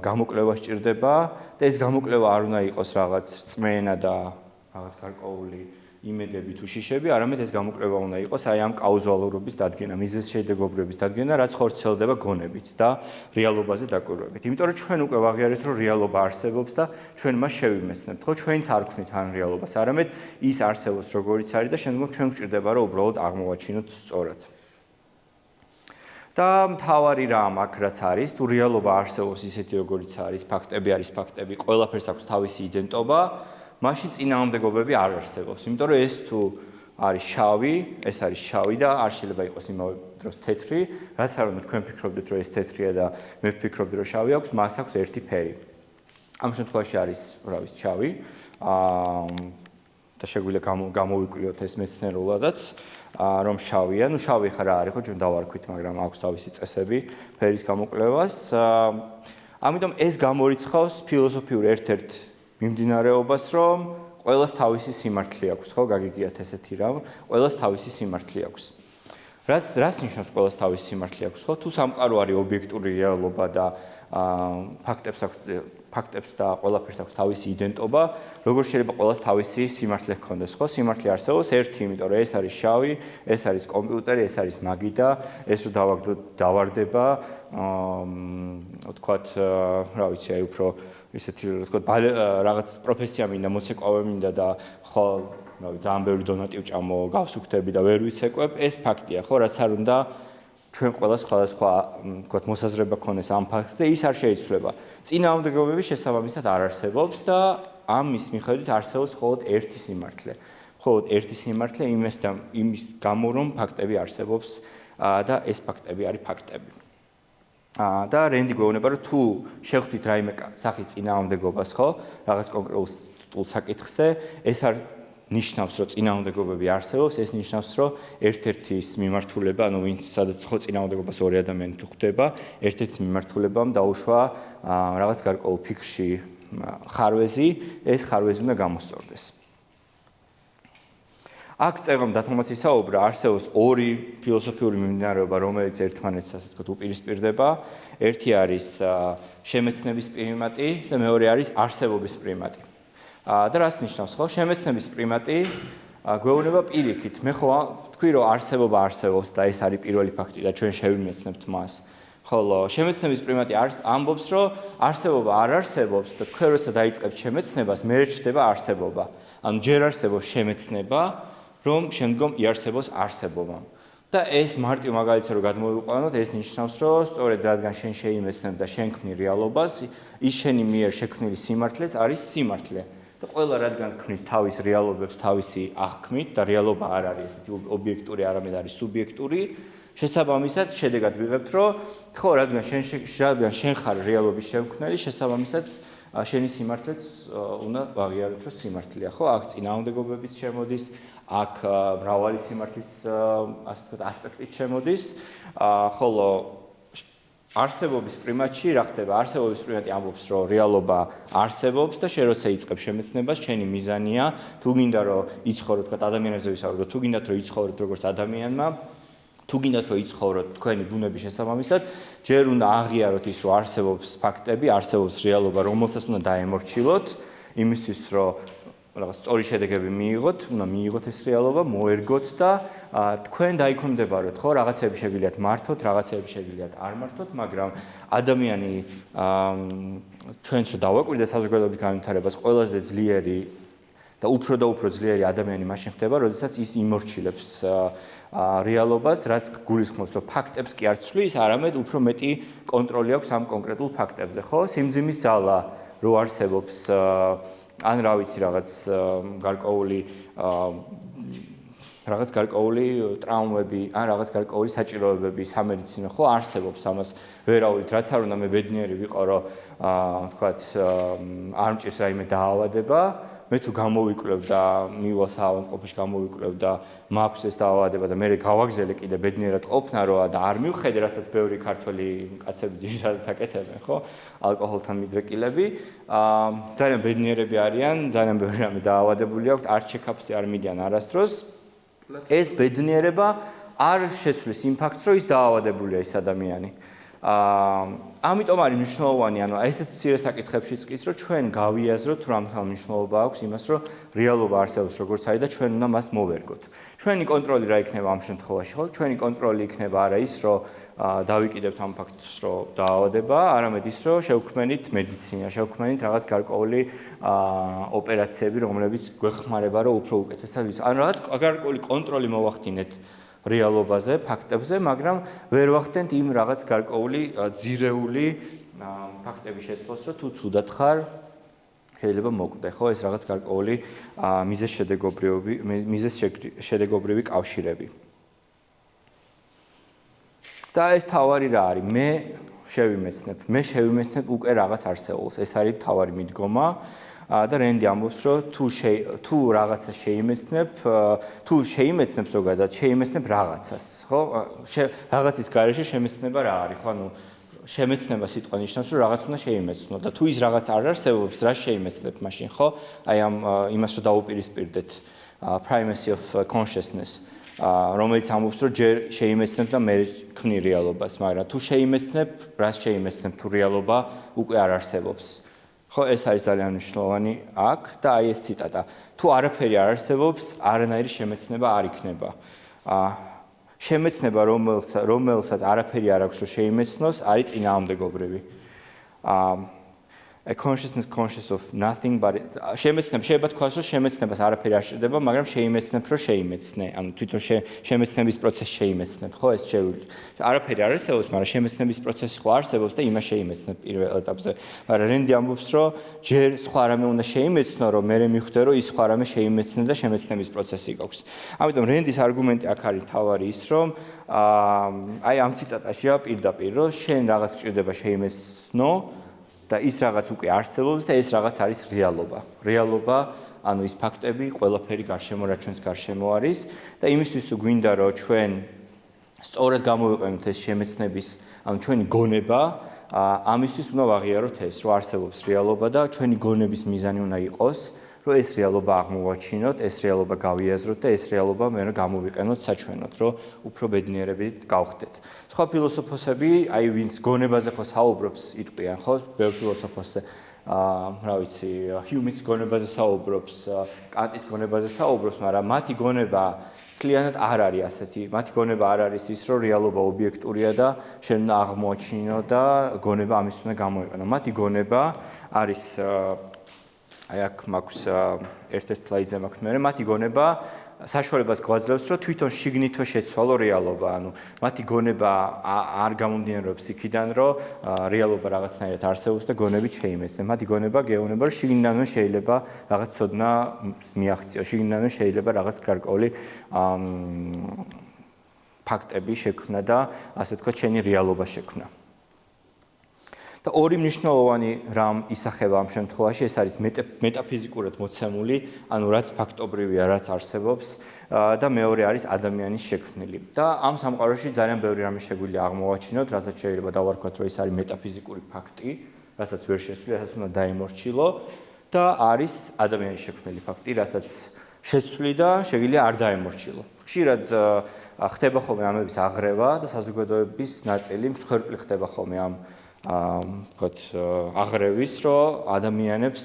S1: გამოკვლევა სჭირდება და ეს გამოკვლევა არ უნდა იყოს რაღაც რწმენა და რაღაც გარკვეული იმედები თუ შიშები, არამედ ეს გამოკვლევა უნდა იყოს აი ამ კაუზალურობის დადგენა, მიზეზშედეგობრიობის დადგენა, რაც ხორციელდება გონებით და რეალობაზე დაკვირვებით. იმიტომ რომ ჩვენ უკვე ვაღიარეთ, რომ რეალობა არსებობს და ჩვენ მას შევიმეცნებთ, ხო, ჩვენ თარგმნით ამ რეალობას, არამედ ის არსებობს როგორიც არის და შემდგომ ჩვენ გვჭირდება, რომ უბრალოდ აღმოვაჩინოთ სწორად. და მთავარი რამ აქ რაც არის, თუ რეალობა არსებობს ისეთი როგორიც არის, ფაქტები არის ფაქტები, ყველაფერს აქვს თავისი იდენტობა, მაშინ წინააღმდეგობები არ არსებობს. იმიტომ რომ ეს თუ არის შავი, ეს არის შავი და არ შეიძლება იყოს იმავე დროს თეთრი, რაც არ უნდა თქვენ ფიქრობდეთ, რომ ეს თეთრია და მე ვფიქრობდი, რომ შავი აქვს, მას აქვს ერთი ფერი. ამ შემთხვევაში არის, რა ვიცი, შავი. და შეგვიძლია გამოვიკვლიოთ ეს მეცნიერულადაც, რომ შავია. ნუ შავი ხარ რა არის, ხო, ჩვენ დავარქვით, მაგრამ აქვს თავისი წესები ფერის გამოკვლევას. ამიტომ ეს გამორიცხავს ფილოსოფიურ ერთ-ერთ მიმდინარეობას, რომ ყველას თავისი სიმართლე აქვს, ხო, გაგიგიათ ესეთი რამ, ყველას თავისი სიმართლე აქვს. რას ნიშნავს ყველას თავისი სიმართლე აქვს, ხო? თუ სამყარო არის ობიექტური რეალობა და ფაქტებს და ყველაფერს აქვს თავისი იდენტობა, როგორ შეიძლება ყველას თავისი სიმართლე ჰქონდეს, ხო? სიმართლე არსებობს ერთი, იმიტომ რომ ეს არის შავი, ეს არის კომპიუტერი, ეს არის მაგიდა, ეს რო დავაგდოთ, დავარდება, ვთქვათ, რა ვიცი, აი უფრო ისეთი ვთქვათ, რაღაც პროფესია მინდა, მოცეკვავე მინდა და ხო, რა ვიცი, ძალიან ბევრი დონატი ვჭამო, გავსუქთები და ვერ ვიცეკვებ, ეს ფაქტია, ხო, რაც არ უნდა ჩვენ ყველა სხვადასხვა ვთქვათ მოსაზრება ქონდეს ამ ფაქტზე, ის არ შეიცვლება. წინააღმდეგობები შესაბამისად არ არსებობს და ამის მიხედვით არსებობს მხოლოდ ერთი სიმართლე. მხოლოდ ერთი სიმართლე იმის გამო, რომ ფაქტები არსებობს და ეს ფაქტები არის ფაქტები. და რენდი გვეუბნება, რომ თუ შევხვდით რაიმე სახის წინააღმდეგობას, ხო, რაღაც კონკრეტულ საკითხზე, ეს არ ნიშნავს, რომ წინააღმდეგობები არსებობს, ეს ნიშნავს, რომ ერთ-ერთის მიმართულება, ანუ ვინც სადაც ხო წინააღმდეგობას ორი ადამიანი თუ ხვდება, ერთ-ერთის მიმართულებამ დაუშვა რაღაც გარკვეულ ფიქრში ხარვეზი, ეს ხარვეზი უნდა გამოსწორდეს. აქ წერომ დათმობაც ისაუბრა, არსებობს ორი ფილოსოფიური მიმდინარეობა, რომელიც ერთმანეთს ასე ვთქვათ უპირისპირდება. ერთი არის შემეცნების პრიმატი და მეორე არის არსებობის პრიმატი. და რას ნიშნავს, ხო? შემეცნების პრიმატი გვეუბნება პირიქით. მე ხო ვთქვი, რომ არსებობა არსებობს და ეს არის პირველი ფაქტი და ჩვენ შევიმეცნებთ მას. ხოლო შემეცნების პრიმატი ამბობს, რომ არსებობა არ არსებობს და თქვენ როცა დაიწყებთ შემეცნებას, მე რჩება არსებობა. ანუ ჯერ არსებობს შემეცნება, რომ შემდგომ იარსებოს არსებობა. და ეს მარტივ მაგალითზე რომ გადმოვიყვანოთ, ეს ნიშნავს, რომ სწორედ რადგან შენ შეიმეცნებ და შენ ქმნი რეალობას, ის შენი მიერ შექმნილი სიმართლეც არის სიმართლე. და ყველა რადგან ქმნის თავის რეალობებს თავისი აღქმით და რეალობა არ არის ესეთი ობიექტური, არამედ არის სუბიექტური, შესაბამისად შედეგად ვიღებთ, რომ ხო, რადგან შენ ხარ რეალობის შემქმნელი, შესაბამისად შენი სიმართლეც უნდა ვაღიაროთ, რომ სიმართლეა, ხო? აქ წინააღმდეგობებიც შემოდის, აქ მრავალი სიმართლის ასე ვთქვათ ასპექტიც შემოდის, ხოლო არსებობის პრიმატში რა ხდება? არსებობის პრიმატი ამბობს, რომ რეალობა არსებობს და შენ როცა იწყებ შემეცნებას, შენი მიზანია, თუ გინდა რომ იცხოვროთ, თქვათ ადამიანებზე ვისაუბროთ, თუ გინდათ რომ იცხოვროთ როგორც ადამიანმა, თუ გინდათ რომ იცხოვროთ თქვენი ბუნების შესაბამისად, ჯერ უნდა აღიაროთ ის, რომ არსებობს ფაქტები, არსებობს რეალობა, რომელსაც უნდა დაემორჩილოთ, იმისთვის რომ რაღაც სწორი შედეგები მიიღოთ, უნდა მიიღოთ ეს რეალობა, მოერგოთ და თქვენ დაიქვემდებაროთ, ხო, რაღაცები შეგიძლიათ მართოთ, რაღაცები შეგიძლიათ არ მართოთ, მაგრამ ადამიანი ჩვენც რომ დავაკვირდეთ საზოგადოების განვითარებას, ყველაზე ძლიერი და უფრო ძლიერი ადამიანი მაშინ ხდება, როდესაც ის იმორჩილებს რეალობას, რაც გულისხმობს, რომ ფაქტებს კი არ ცვლის, არამედ უფრო მეტი კონტროლი აქვს ამ კონკრეტულ ფაქტებზე, ხო? სიმძიმის ძალა რო არსებობს ან რა ვიცი რაღაც გარკვეული ტრავმები, ან რაღაც გარკვეული საჭიროებები სამედიცინო ხო არსებობს, ამას ვერავით, რაც არ უნდა მე ბედნიერი ვიყო, რომ ვთქვათ, არ მჭირს რაიმე დაავადება, მე თუ გამოვიკვлев და მივალ საავადმყოფოში გამოვიკვлев და მაქვს ეს დაავადება და მე გავაგზელე კიდე ბედნიერად ყოფნა როა და არ მივხედე, რასაც ბევრი ქართველი კაცები ძირითადად აკეთებენ, ხო? ალკოჰოლთან მიდრეკილები, ძალიან ბედნიერები არიან, ძალიან ბევრი რამე დაავადებული აქვთ, არ ჩეკაპზე არ მიდიან არასდროს. ეს ბედნიერება არ შეცვლის იმ ფაქტს, რომ ის დაავადებულია ის ადამიანი. ამიტომ არის მნიშვნელოვანი, ანუ ესეთ მცირე საკითხებშიც კი, რომ ჩვენ გავიაზროთ, თუ რამხელა მნიშვნელობა აქვს იმას, რომ რეალობა არსებობს როგორც არის და ჩვენ უნდა მას მოვერგოთ. ჩვენი კონტროლი რა იქნება ამ შემთხვევაში, ხო? ჩვენი კონტროლი იქნება არა ის, რომ დავიკიდებთ ამ ფაქტს, რომ დაავადება, არამედ ის, რომ შევქმნით მედიცინა, შევქმნით რაღაც გარკვეული ოპერაციები, რომლებიც გვეხმარება, რომ უფრო უკეთესად ვიცოდეთ. ანუ რაღაც გარკვეული კონტროლი მოვახდინეთ რეალობაზე, ფაქტებზე, მაგრამ ვერ ვახდენთ იმ რაღაც გარკვეული ძირეული ფაქტების შეცვლას, რომ თუ ცუდად ხარ, შეიძლება მოკვდე, ხო, ეს რაღაც გარკვეული მიზეზშედეგობრივი კავშირები. და ეს თავარი რა არის? მე შევიმეცნებ უკვე რაღაც არსებობს. ეს არის თავარი მიდგომა. და რენდი ამბობს, რომ თუ რაღაცა შეიმეცნებ ზოგადად, შეიმეცნებ რაღაცას, ხო? რაღაცის გარეშე შემეცნება რა არის, ხო? ანუ შემეცნება სიტყვა ნიშნავს, რომ რაღაც უნდა შეიმეცნო და თუ ის რაღაც არ არსებობს, რა შეიმეცნებ მაშინ, ხო? აი ამ იმას რომ დაუპირისპირდეთ primacy of consciousness. რომელიც ამბობს, რომ ჯერ შეიმეცნებ და მე ვქნი რეალობას, მაგრამ თუ შეიმეცნებ, რას შეიმეცნებ თუ რეალობა უკვე არ არსებობს. ხო, ეს არის ძალიან მნიშვნელოვანი აქ და აი ეს ციტატა. თუ არაფერი არ არსებობს, არანაირი შემეცნება არ იქნება. შემეცნება, რომელსაც არაფერი არ აქვს, რომ შეიმეცნოს, არის წინააღმდეგობრივი. A consciousness conscious of nothing but შემეცნებ შეიძლება თქვას რომ შემეცნებას არაფერი არ შედება, მაგრამ შეიმეცნებ რომ შეიმეცნე. ანუ თვითონ შემეცნების პროცესი შეიმეცნებ, ხო ეს შევიდეთ. არაფერი არ არსებობს, მაგრამ შემეცნების პროცესი ხო არსებობს და იმას შეიმეცნებ პირველ ეტაპზე. მაგრამ რენდი ამბობს რომ ჯერ სხვა რამე უნდა შეიმეცნო, რომ მე მიხვდე რომ ის სხვა რამე შეიმეცნე და შემეცნების პროცესი გაქვს. ამიტომ რენდის არგუმენტი აქ არის თავარი ის, რომ აი ამ ციტატაშია პირდაპირ რომ შენ რაღაც გჭირდება შეიმეცნო და ის რაღაც უკვე არსებობს და ეს რაღაც არის რეალობა. რეალობა, ანუ ის ფაქტები, ყველაფერი გარშემო, რაც ჩვენს გარშემო არის და იმისთვის თუ გვინდა რომ ჩვენ სწორად გამოვიყენოთ ეს შემეცნების, ანუ ჩვენი გონება, ამისთვის უნდა ვაღიაროთ ეს, რომ არსებობს რეალობა და ჩვენი გონების მიზანი უნდა იყოს, რომ ეს რეალობა აღმოვაჩინოთ, ეს რეალობა გავიაზროთ და ეს რეალობა მე გამოვიყენოთ საჩვენოდ, რომ უფრო ბედნიერებით გავხდეთ. სხვა ფილოსოფოსები, აი ვინც გონებაზე ხო საუბრობს, იტყვიან ხო, ბევრ ფილოსოფოსზე, რა ვიცი, ჰიუმის გონებაზე საუბრობს, კანტის გონებაზე საუბრობს, მაგრამ მათი გონება კლიანად არ არის ასეთი. მათი გონება არ არის ის, რომ რეალობა ობიექტურია და შენ უნდა აღმოაჩინო და გონება ამის უნდა გამოიყენო. მათი გონება არის აი აქ მაქვს ერთ-ერთ სლაიდზე მაქვს მე მათი გონება საშუალებას გვაძლევს რომ თვითონ შიგნითვე შეცვალო რეალობა ანუ მათი გონება არ გამომდინარეობს იქიდან რომ რეალობა რაღაცნაირად არსებობს და გონებით შეიმეცნეს მათი გონება გეუბნება რომ შიგნიდანვე შეიძლება რაღაც ცოდნა მიაღწიოს შიგნიდანვე შეიძლება რაღაც გარკვეული ფაქტები შექმნა და ასე თქვა ჩენი რეალობა შექმნა და ორი მნიშვნელოვანი რამ ისახება ამ შემთხვევაში ეს არის მეტაფიზიკურად მოცემული, ანუ რაც ფაქტობრივია, რაც არსებობს და მეორე არის ადამიანის შექმნილი. და ამ სამყაროში ძალიან ბევრი რამე შეგვიძლია აღმოვაჩინოთ, რასაც შეიძლება დავარქვათ, რომ ეს არის მეტაფიზიკური ფაქტი, რასაც ვერ შეცვლი, რასაც უნდა დაემორჩილო და არის ადამიანის შექმნილი ფაქტი, რასაც შეცვლი და შეგვიძლია არ დაემორჩილო. ხშირად ხდება ხოლმე ამების აღრევა და საზოგადოების ნაწილი მსხვერპლი ხდება ხოლმე ამ ვთქვათ, აღრევის, რომ ადამიანებს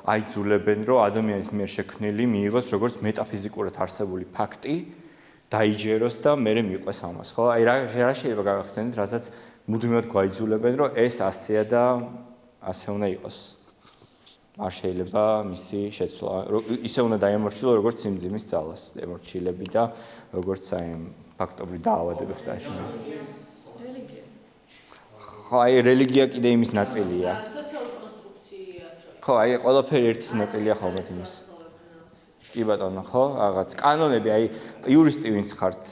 S1: აიძულებენ, რომ ადამიანის მიერ შექმნილი მიიღოს როგორც მეტაფიზიკურად არსებული ფაქტი, დაიჯეროს და მერე მიყვეს ამას, ხო? აი რა შეიძლება გაგახსენეთ, რასაც მუდმივად გვაიძულებენ, რომ ეს ასეა და ასე უნდა იყოს. არ შეიძლება მისი შეცვლა, ისე უნდა დაემორჩილო, როგორც სიმძიმის ძალას ემორჩილები და როგორც აი ფაქტობრივ დაავადებებს დააშინა. ხო, აი რელიგია კიდე იმის ნაწილია.
S2: სოციალური კონსტრუქციაც რა.
S1: ხო, აი ყველაფერი ერთის ნაწილია ხოლმე იმის. კი ბატონო, ხო, რაღაც კანონები, აი იურისტი ვინც ხართ.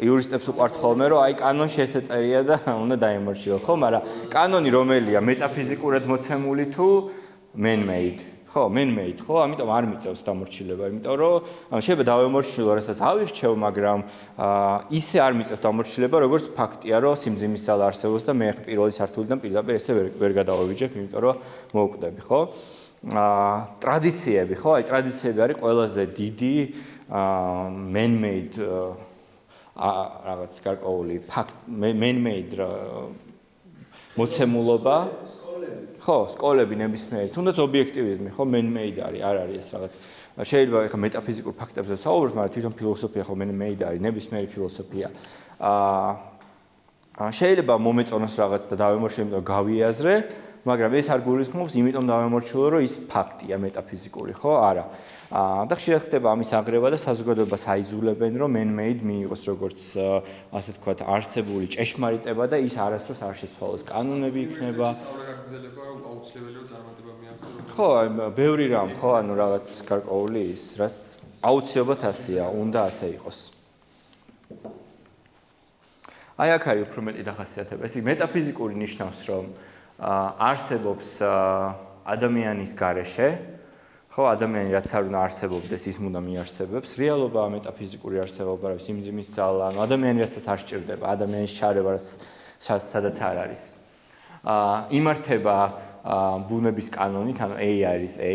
S1: იურისტებს უყვართ ხოლმე, რომ აი კანონში ესე წერია და უნდა დაემორჩილო, ხო, მაგრამ კანონი რომელია, მეტაფიზიკურად მოცემული თუ man-made? ხო, man-made, ხო, ამიტომ არ მიწევს დამორჩილება, იმიტომ რომ შეიძლება დავემორჩილო, რასაც ავირჩევ, მაგრამ ისე არ მიწევს დამორჩილება, როგორც ფაქტია, რომ სიმძიმის ძალა არსებობს და მე პირველი სართულიდან პირდაპირ ესე ვერ გადავავიჯებ, იმიტომ რომ მოვკვდები, ხო? ტრადიციები, ხო, აი ტრადიციები არის ყველაზე დიდი man-made რაღაც გარკვეული man-made მოცემულობა ხო, სკოლები ნებისმიერი, თუნდაც ობიექტივიზმი, ხო, man-made არის, არ არის ეს რაღაც. შეიძლება ეხლა მეტაფიზიკურ ფაქტებზე საუბრობთ, მაგრამ თვითონ ფილოსოფია ხო man-made არის, ნებისმიერი ფილოსოფია. შეიძლება მომეწონოს რაღაც და დავემორჩილო, იმიტომ გავიაზრე, მაგრამ ეს არ გულისხმობს, იმიტომ დავემორჩილო, რომ ის ფაქტია მეტაფიზიკური, ხო? არა. და ხშირად ხდება ამის აღრევა და საზოგადოებას აიძულებენ, რომ man-made მიიღოს როგორც ასე ვთქვათ, არსებული ჭეშმარიტება და ის არასდროს არ შეცვალოს. კანონები იქნება. ხო, ბევრი რამ, ხო, ანუ რაღაც გარკვეული ის, რაც აუცილებლად ასეა, უნდა ასე იყოს. აი აქ არის უფრო მეტი დახასიათება. ეს მეტაფიზიკური ნიშნავს, რომ არსებობს ადამიანის გარეშე ხო, ადამიანი რაც არ უნდა არსებობდეს, ის უნდა მიარსებებს. რეალობა მეტაფიზიკური არსებობა, რა ვიცი, სიმძიმის ძალა, ანუ ადამიანი რასაც არ სჭირდება, ადამიანის ჩარევა სადაც არ არის. იმართება ბუნების კანონით, ანუ A არის A.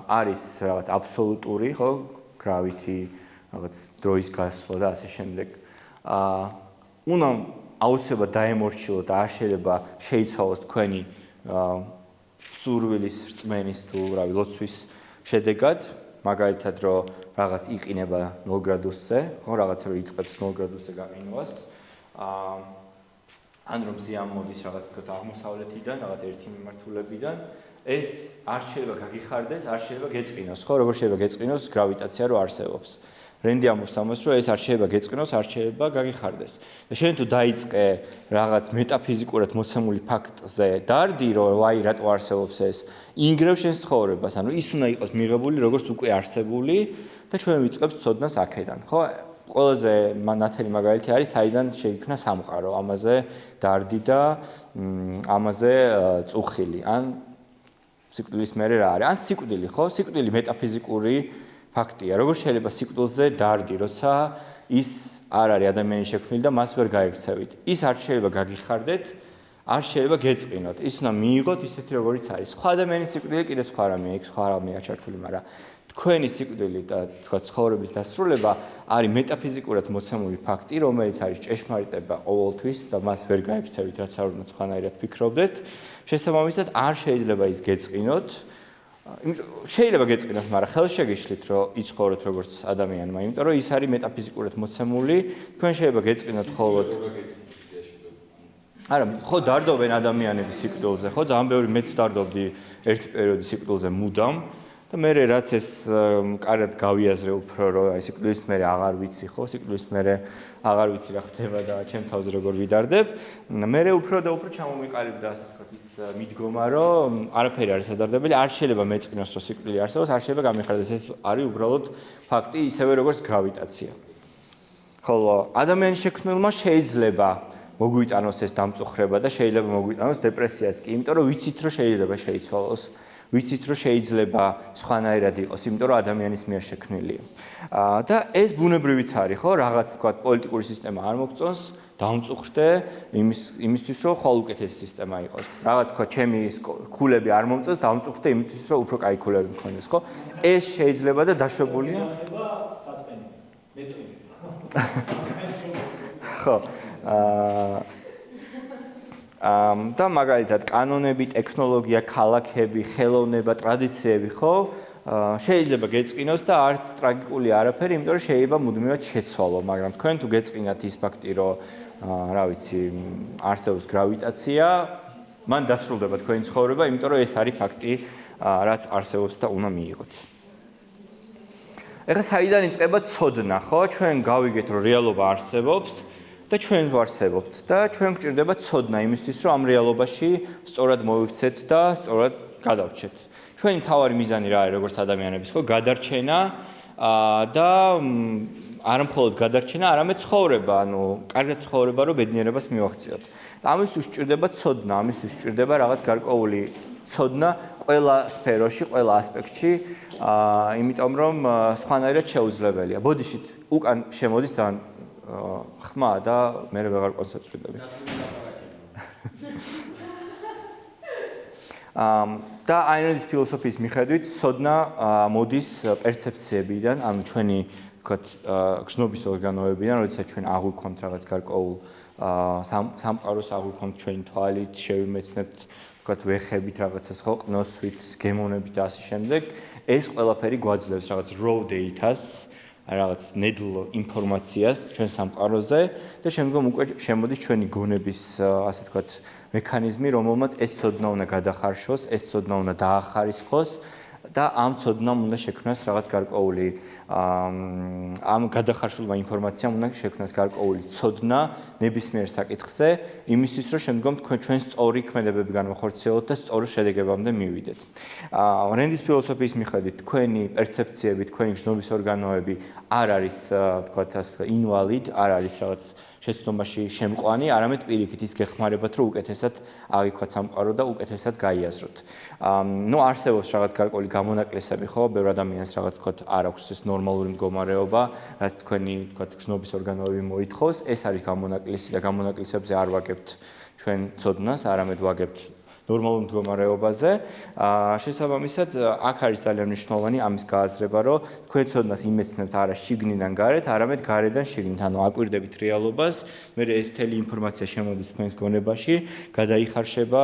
S1: არის რაღაც აბსოლუტური, ხო, gravity, რაღაც დროის გასვლა და ასე შემდეგ. უნდა აუცილებლად დაემორჩილოთ და არ შეიძლება შეიცვალოს თქვენი სურვილის, რწმენის თუ რავი ლოცვის შედეგად, მაგალითად რომ რაღაც იყინება 0 გრადუსზე, ხო, რაღაცა რომ იწყებს 0 გრადუსზე გაყინვას. ან რომ ზიან მოდის რაღაც თქო აღმოსავლეთიდან, რაღაც ერთი მიმართულებიდან, ეს არ შეიძლება გაგიხარდეს, არ შეიძლება გეწყინოს, ხო, როგორ შეიძლება გეწყინოს გრავიტაცია რო არსებობს. რენდი ამბობს ამას, რომ ეს არ შეიძლება გეწყინოს, არ შეიძლება გაგიხარდეს. და შენ თუ დაიწყე რაღაც მეტაფიზიკურად მოცემული ფაქტზე დარდი, რომ აი რატო არსებობს ეს, ინგრევს შენს ცხოვრებას, ანუ ის უნდა იყოს მიღებული როგორც უკვე არსებული და ჩვენ ვიწყებთ ცოდნას აქედან, ხო? ყველაზე ნათელი მაგალითი არის, საიდან შეიქმნა სამყარო, ამაზე დარდი და ამაზე წუხილი, ან სიკვდილის მერე რა არის? ან სიკვდილი, ხო? სიკვდილი მეტაფიზიკური ფაქტია. როგორ შეიძლება სიკვდილზე დარდი, როცა ის არ არის ადამიანის შექმნილი და მას ვერ გაექცევით. ის არ შეიძლება გაგიხარდეთ, არ შეიძლება გეწყინოთ. ის უნდა მიიღოთ ისეთი როგორიც არის. სხვა ადამიანის სიკვდილი კიდე სხვა რამეა, იქ სხვა რამეა ჩართული, მაგრამ თქვენი სიკვდილი და თქვა ცხოვრების დასრულება არის მეტაფიზიკურად მოცემული ფაქტი, რომელიც არის ჭეშმარიტება ყოველთვის და მას ვერ გაექცევით, რაც არ უნდა სხვანაირად ფიქრობდეთ. შესაბამისად, არ შეიძლება ის გეწყინოთ. შეიძლება გეწყინოთ, მაგრამ ხელშეგიშლით, რომ იცხოვროთ როგორც ადამიანმა, იმიტომ რომ ის არის მეტაფიზიკურად მოცემული, თქვენ შეიძლება გეწყინოთ მხოლოდ არა, ხო დარდობენ ადამიანები სიკვდილზე, ხო ძალიან ბევრი მეც დარდობდი ერთი პერიოდი სიკვდილზე მუდამ და მე რაც ეს კარგად გავიაზრე უფრო რომ აი სიკვდილის მერე აღარ ვიცი, ხო, სიკვდილის მერე აღარ ვიცი რა ხდება და ჩემ თავზე როგორ ვიდარდებ, მე უფრო და უფრო ჩამომიყალიბდა ასე ვთქვათ ის მიდგომა, რომ არაფერი არის სადარდებელი, არ შეიძლება მეწყინოს რომ სიკვდილი არსებობს, არ შეიძლება გამიხარდეს, ეს არის უბრალოდ ფაქტი, ისევე როგორც გრავიტაცია. ხოლო ადამიანის შექმნილმა შეიძლება მოგვიტანოს ეს დამწუხრება და შეიძლება მოგვიტანოს დეპრესიაც კი, იმიტომ რომ ვიცით რომ შეიძლება შეიცვალოს, ვიცით რომ შეიძლება სხვანაირად იყოს, იმიტომ რომ ადამიანის მიერ შექმნილია. და ეს ბუნებრივიც არის, ხო, რაღაც თქვა პოლიტიკური სისტემა არ მოგწონს, დამწუხრდე იმისთვის რომ ხვალ უკეთესი სისტემა იყოს. რაღაც თქვა ჩემი ქულები არ მომწონს, დამწუხრდე იმისთვის რომ უფრო კაი ქულები მქონდეს, ხო? ეს შეიძლება და დაშვებულია. ხო. და მაგალითად კანონები, ტექნოლოგია, ქალაქები, ხელოვნება, ტრადიციები, ხო? შეიძლება გეწყინოს და არც ტრაგიკული არაფერი, იმიტომ რომ შეიძლება მუდმივად შეცვალო, მაგრამ თქვენ თუ გეწყინათ ის ფაქტი, რომ რა ვიცი, არსებობს გრავიტაცია, მან დასრულდება თქვენი ცხოვრება, იმიტომ რომ ეს არის ფაქტი, რაც არსებობს და უნდა მიიღოთ. ეხლა საიდან იწყება ცოდნა, ხო? ჩვენ გავიგეთ, რომ რეალობა არსებობს და ჩვენ ვარსებობთ და ჩვენ გვჭირდება ცოდნა იმისთვის, რომ ამ რეალობაში სწორად მოვიქცეთ და სწორად გადავრჩეთ. ჩვენი მთავარი მიზანი რა არის, როგორც ადამიანების, ხო, გადარჩენა და არა მხოლოდ გადარჩენა, არამედ ცხოვრება, ანუ კარგად ცხოვრება, რომ ბედნიერებას მივახციოთ. ამისთვის გვჭირდება ცოდნა, ამისთვის გვჭირდება რაღაც გარკვეული ცოდნა ყველა სფეროში, ყველა ასპექტში, იმიტომ რომ სხვანაირად შეუძლებელია. ბოდიშით უკან შემოდის თან ხმა და მე ვეღარ კონცენტრირდები. და აინერის ფილოსოფიის მიხედვით ცოდნა მოდის პერცეფციებიდან, ანუ ჩვენი ვთქვათ გზნობის ორგანოებიდან, როდესაც ჩვენ აღვიქონთ რაღაც გარკვეულ სამყაროს აღვიქონთ ჩვენი თვალით, შევიმეცნებთ ვთქვათ ვეხებით რაღაცას, ხო, ყნოსვით, გემოვნებით და ასე შემდეგ, ეს ყველაფერი გვაძლევს რაღაც raw data-ს, რაღაც ნედლ ინფორმაციას ჩვენ სამყაროზე და შემდგომ უკვე შემოდის ჩვენი გონების, ასე ვთქვათ, მექანიზმი, რომელმაც ეს ცოდნა უნდა გადახარშოს, ეს ცოდნა უნდა დაახარისხოს და ამ ცოდნამ უნდა შექმნას რაღაც გარკვეული ამ გადახარშულმა ინფორმაციამ უნდა შექმნას გარკვეული ცოდნა ნებისმიერ საკითხზე, იმისთვის რომ შემდგომ ჩვენ სწორი ქმედებები განვახორციელოთ და სწორ შედეგებამდე მივიდეთ. რენდის ფილოსოფიის მიხედვით თქვენი პერცეფციები, თქვენი გზნობის ორგანოები არ არის, ვთქვათ, ასე ვთქვათ, invalid, არ არის რაღაც შეცდომაში შემყვანი, არამედ პირიქით ის გეხმარებათ, რომ უკეთესად აღიქვათ სამყარო და უკეთესად გაიაზროთ. ნუ არსებობს რაღაც გარკვეული გამონაკლისები, ხო, ბევრ ადამიანს რაღაც ვთქვათ, არ აქვს ეს ნორმალური მდგომარეობა, რაც თქვენი ვთქვათ, გზნობის ორგანოები მოითხოვს, ეს არის გამონაკლისი და გამონაკლისებზე არ ვაგებთ ჩვენ ცოდნას, არამედ ვაგებთ ნორმალურ მდგომარეობაზე. შესაბამისად, აქ არის ძალიან მნიშვნელოვანი ამის გააზრება, რომ თქვენ ცოდნას იმეცნებთ არა შიგნიდან გარეთ, არამედ გარედან შიგნით, ანუ აკვირდებით რეალობას, მე ეს მთელი ინფორმაცია შემოდის თქვენს გონებაში, გადაიხარშება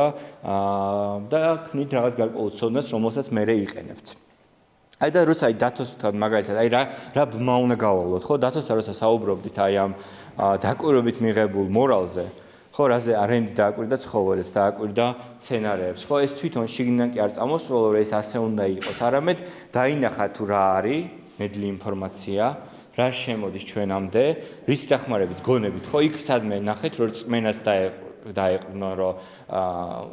S1: და ქმნით რაღაც გარკვეულ ცოდნას, რომელსაც მე იყენებთ. აი და როცა დათოსთან მაგალითად, აი რა ბმა უნდა გავალოთ, ხო? დათოსთან როცა საუბრობდით აი ამ დაკვირვებით მიღებულ მორალზე, ხო, რაზე არენდი დააკვირდა ცხოველებს, დააკვირდა სცენარებს, ხო, ეს თვითონ შიგნიდან კი არ წამოსულა, რომ ეს ასე უნდა იყოს, არამედ დაინახა თუ რა არის მედლი ინფორმაცია, რა შემოდის ჩვენამდე, რის დახმარებით გონებით, ხო, იქ სადმე ნახეთ, რომ წმენას დაეყრდნო, რომ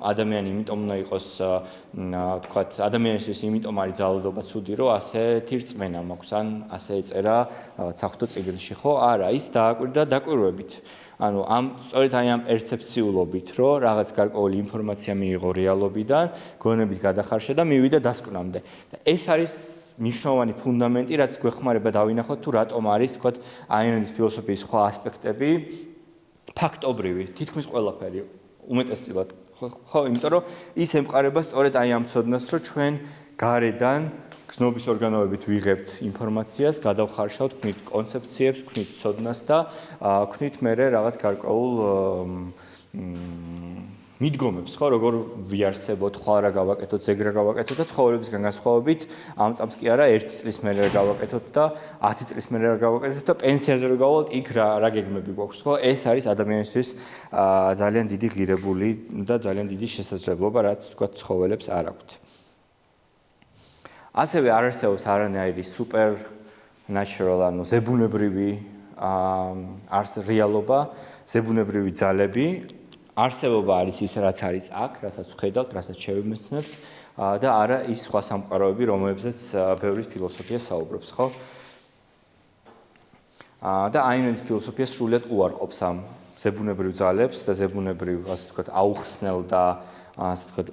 S1: ადამიანი იმიტომ უნდა იყოს, თქვათ, ადამიანისთვის იმიტომ არის ძალადობა ცუდი, რომ ასეთი რწმენა მაქვს, ან ასე ეწერა რაღაც საღვთო წიგნში, ხო? არა, ის დააკვირდა დაკვირვებით. ანუ სწორედ აი ამ პერცეფციულობით, რომ რაღაც გარკვეული ინფორმაცია მიიღო რეალობიდან, გონებით გადახარშა და მივიდა დასკვნამდე. და ეს არის მნიშვნელოვანი ფუნდამენტი, რაც გვეხმარება დავინახოთ თუ რატომ არის, თქვათ, აინენის ფილოსოფიის სხვა ასპექტები ფაქტობრივი, თითქმის ყველაფერი, უმეტესწილად. ხო, იმიტომ რომ ის ემყარება სწორედ აი ამ ცოდნას, რომ ჩვენ გარედან გზნობის ორგანოებით ვიღებთ ინფორმაციას, გადავხარშავთ, ქმნით კონცეფციებს, ქმნით ცოდნას და ქმნით მერე რაღაც გარკვეულ მიდგომებს, ხო, როგორ ვიარსებოთ, ხვალ რა გავაკეთოთ, ზეგ რა გავაკეთოთ და ცხოველებისგან განსხვავებით, ამ წამს კი არა 1 წლის მერე რა გავაკეთოთ და 10 წლის მერე რა გავაკეთოთ და პენსიაზე რა გავალთ, იქ რა გეგმები გვაქვს, ხო? ეს არის ადამიანისთვის ძალიან დიდი ღირებული და ძალიან დიდი შესაძლებლობა, რაც თქვა ცხოველებს არ აქვთ. ასევე არ არსებობს არანაირი super natural, ანუ ზებუნებრივი რეალობა, ზებუნებრივი ძალები. არსებობა არის ის, რაც არის აქ, რასაც ვხედავთ, რასაც შევიმეცნებთ და არა ის სხვა სამყაროები, რომლებზეც ბევრი ფილოსოფია საუბრობს, ხო? და აინენის ფილოსოფია სრულად უარყოფს ამ ზებუნებრივ ძალებს და ზებუნებრივ, ასე ვთქვათ, აუხსნელ და ასე ვთქვათ,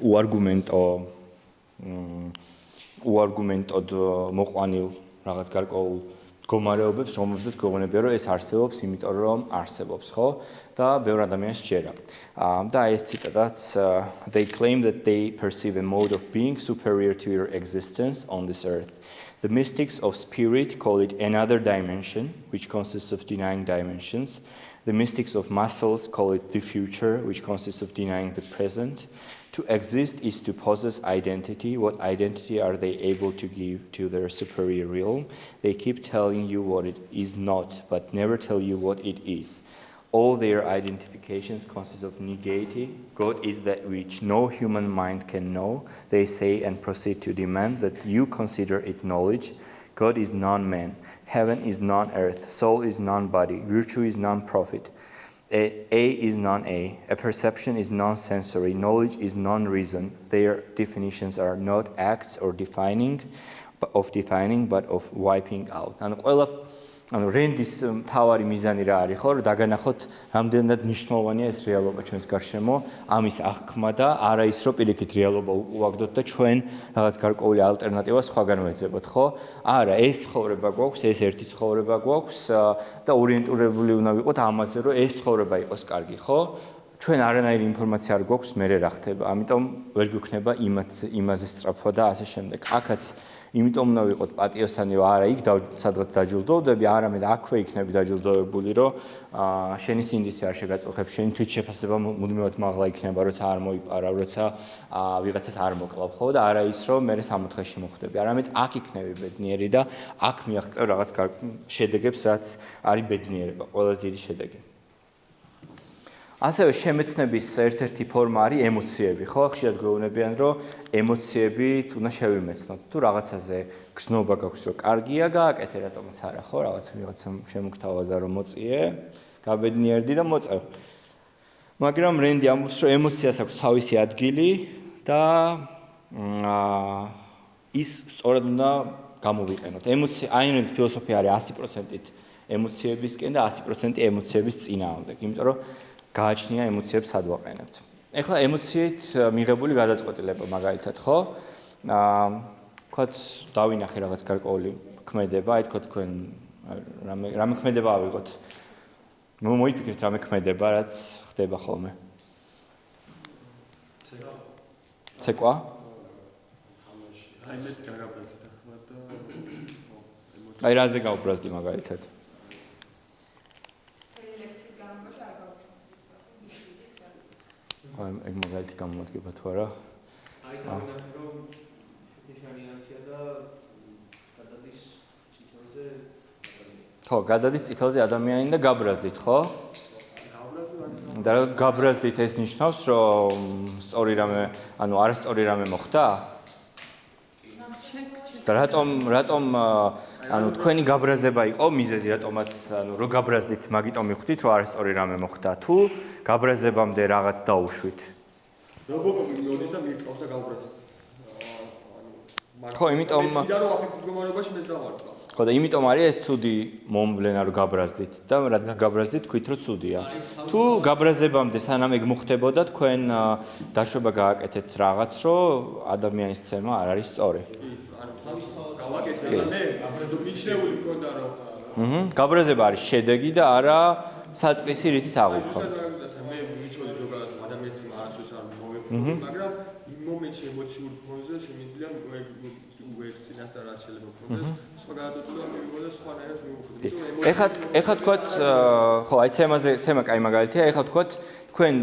S1: უარგუმენტოდ მოყვანილ რაღაც გარკვეულ მდგომარეობებს, რომელზეც გვეუბნება, რომ ეს არსებობს, იმიტომ რომ არსებობს, ხო? და ბევრ ადამიანს სჯერა. და ეს ციტატაც, they claim that they perceive a mode of being superior to your existence on this earth. The mystics of spirit call it another dimension, which consists of denying dimensions. The mystics of muscles call it the future, which consists of denying the present. To exist is to possess identity. What identity are they able to give to their superior realm? They keep telling you what it is not, but never tell you what it is. All their identifications consist of negating. God is that which no human mind can know. They say and proceed to demand that you consider it knowledge. God is non-man. Heaven is non-earth. Soul is non-body. Virtue is non-profit. A is non-A. A perception is non-sensory. Knowledge is non-reason. Their definitions are not acts or defining, but of wiping out. ანუ რენდის მთავარი მიზანი რა არის, ხო, რომ დაგანახოთ, რამდენად მნიშვნელოვანია ეს რეალობა ჩვენს გარშემო, ამის აღქმა და არა ის, რომ პირიქით რეალობა უვაგდოთ და ჩვენ რაღაც გარკვეული ალტერნატივა სხვაგან ვეძებოთ, ხო? არა, ეს ცხოვრება გვაქვს, ეს ერთი ცხოვრება გვაქვს და ორიენტირებული უნდა ვიყოთ ამაზე, რომ ეს ცხოვრება იყოს კარგი, ხო? ჩვენ არანაირი ინფორმაცია არ გვაქვს, მე რა ხდება, ამიტომ ვერ გვიქნება იმაზე სწრაფვა და ასე შემდეგ. აქაც იმიტომ უნდა ვიყოთ პატიოსანი, რომ არა იქ სადღაც დაჯილდოვდები, არამედ აქვე იქნები დაჯილდოვებული, რომ შენი სინდისი არ შეგაწუხებს, შენი თვითშეფასება მუდმივად მაღლა იქნება, როცა არ მოიპარა, როცა ვიღაცას არ მოკლავ, ხო? და არა ის, რომ მე სამოთხეში მოხვდები, არამედ აქ იქნები ბედნიერი და აქ მიაღწევ რაღაც შედეგებს, რაც არის ბედნიერება, ყველაზე დიდი შედეგი. ასევე შემეცნების ერთ-ერთი ფორმა არის ემოციები, ხო? ხშირად გვეუბნებიან, რომ ემოციებით უნდა შევიმეცნოთ. თუ რაღაცაზე გზნობა გაქვს, რომ კარგია, გააკეთე, რატომაც არა, ხო? ვიღაცამ შემოგთავაზა, რომ მოწიე, გაბედნიერდი და მოწევ. მაგრამ რენდი ამბობს, რომ ემოციას აქვს თავისი ადგილი და ის სწორად უნდა გამოვიყენოთ. აინენის ფილოსოფია არის 100%-ით ემოციებისკენ და 100% ემოციების წინააღმდეგ, იმიტომ რომ გააჩნია ემოციებს სად ვაყენებთ. ეხლა ემოციით მიღებული გადაწყვეტილება მაგალითად, ხო? თქვათ დავინახე რაღაც გარკვეული ქმედება, აი თქვათ თქვენ რამე ქმედება ავიღოთ. მოიფიქრეთ რამე ქმედება, რაც ხდება ხოლმე. ცეკვა?
S3: აი მე გაგაბრაზეთ ახლა და
S1: აი რაზე გავუბრაზდი მაგალითად?
S2: ლექციის განმავლობაში არ გავუშვით.
S1: აი ეგ მაგალითი გამომადგება თუ არა?
S4: აი დავინახე რომ ნიშანიანია და გადადის წითელზე
S1: ხო, გადადის წითელზე ადამიანი და გაბრაზდით, ხო? და გაბრაზდით ეს ნიშნავს, რომ სწორი რამე, ანუ არასწორი რამე მოხდა? და რატომ ანუ თქვენი გაბრაზება იყო მიზეზი, რატომაც ანუ რო გაბრაზდით, მაგიტომ მიხვდით, რომ არასწორი რამე მოხდა, თუ გაბრაზებამდე რაღაც დაუშვით?
S3: რობოტი მოდით და მირტყავს და გავუბრაზეთ.
S1: ხო, იმიტომ
S3: სიდან რომ აფიქრ მდგომარეობაში მეც დავარკვევ.
S1: ხო და იმიტომ არის ეს ცუდი მომვლენა რომ გაბრაზდით და რადგან გაბრაზდით, თქვით რომ ცუდია. თუ გაბრაზებამდე სანამ ეგ მოხდებოდა, თქვენ დაშვება გააკეთეთ რაღაც, რომ ადამიანის ცემა არ არის სწორი.
S3: გავაკეთე და მე გაბრაზო მიჩნეული მქონდა რომ
S1: გაბრაზება არის შედეგი და არა საწყისი რითიც აღუქრა.
S3: მე მიცოდი ზოგადად ადამიანს არასდროს არ მოვეკუთვნი, მაგრამ იმ მომენტში ემოციურ ფონზე შემიძლია ეგ წინასწარ რაც შეიძლება ფონდეს სხვა გადაწყვეტილება მივიღო და სხვანაირად მივუხდი.
S1: ეხლა თქვათ, ხო, აი ცემა კაი მაგალითია, ეხლა თქვათ, თქვენ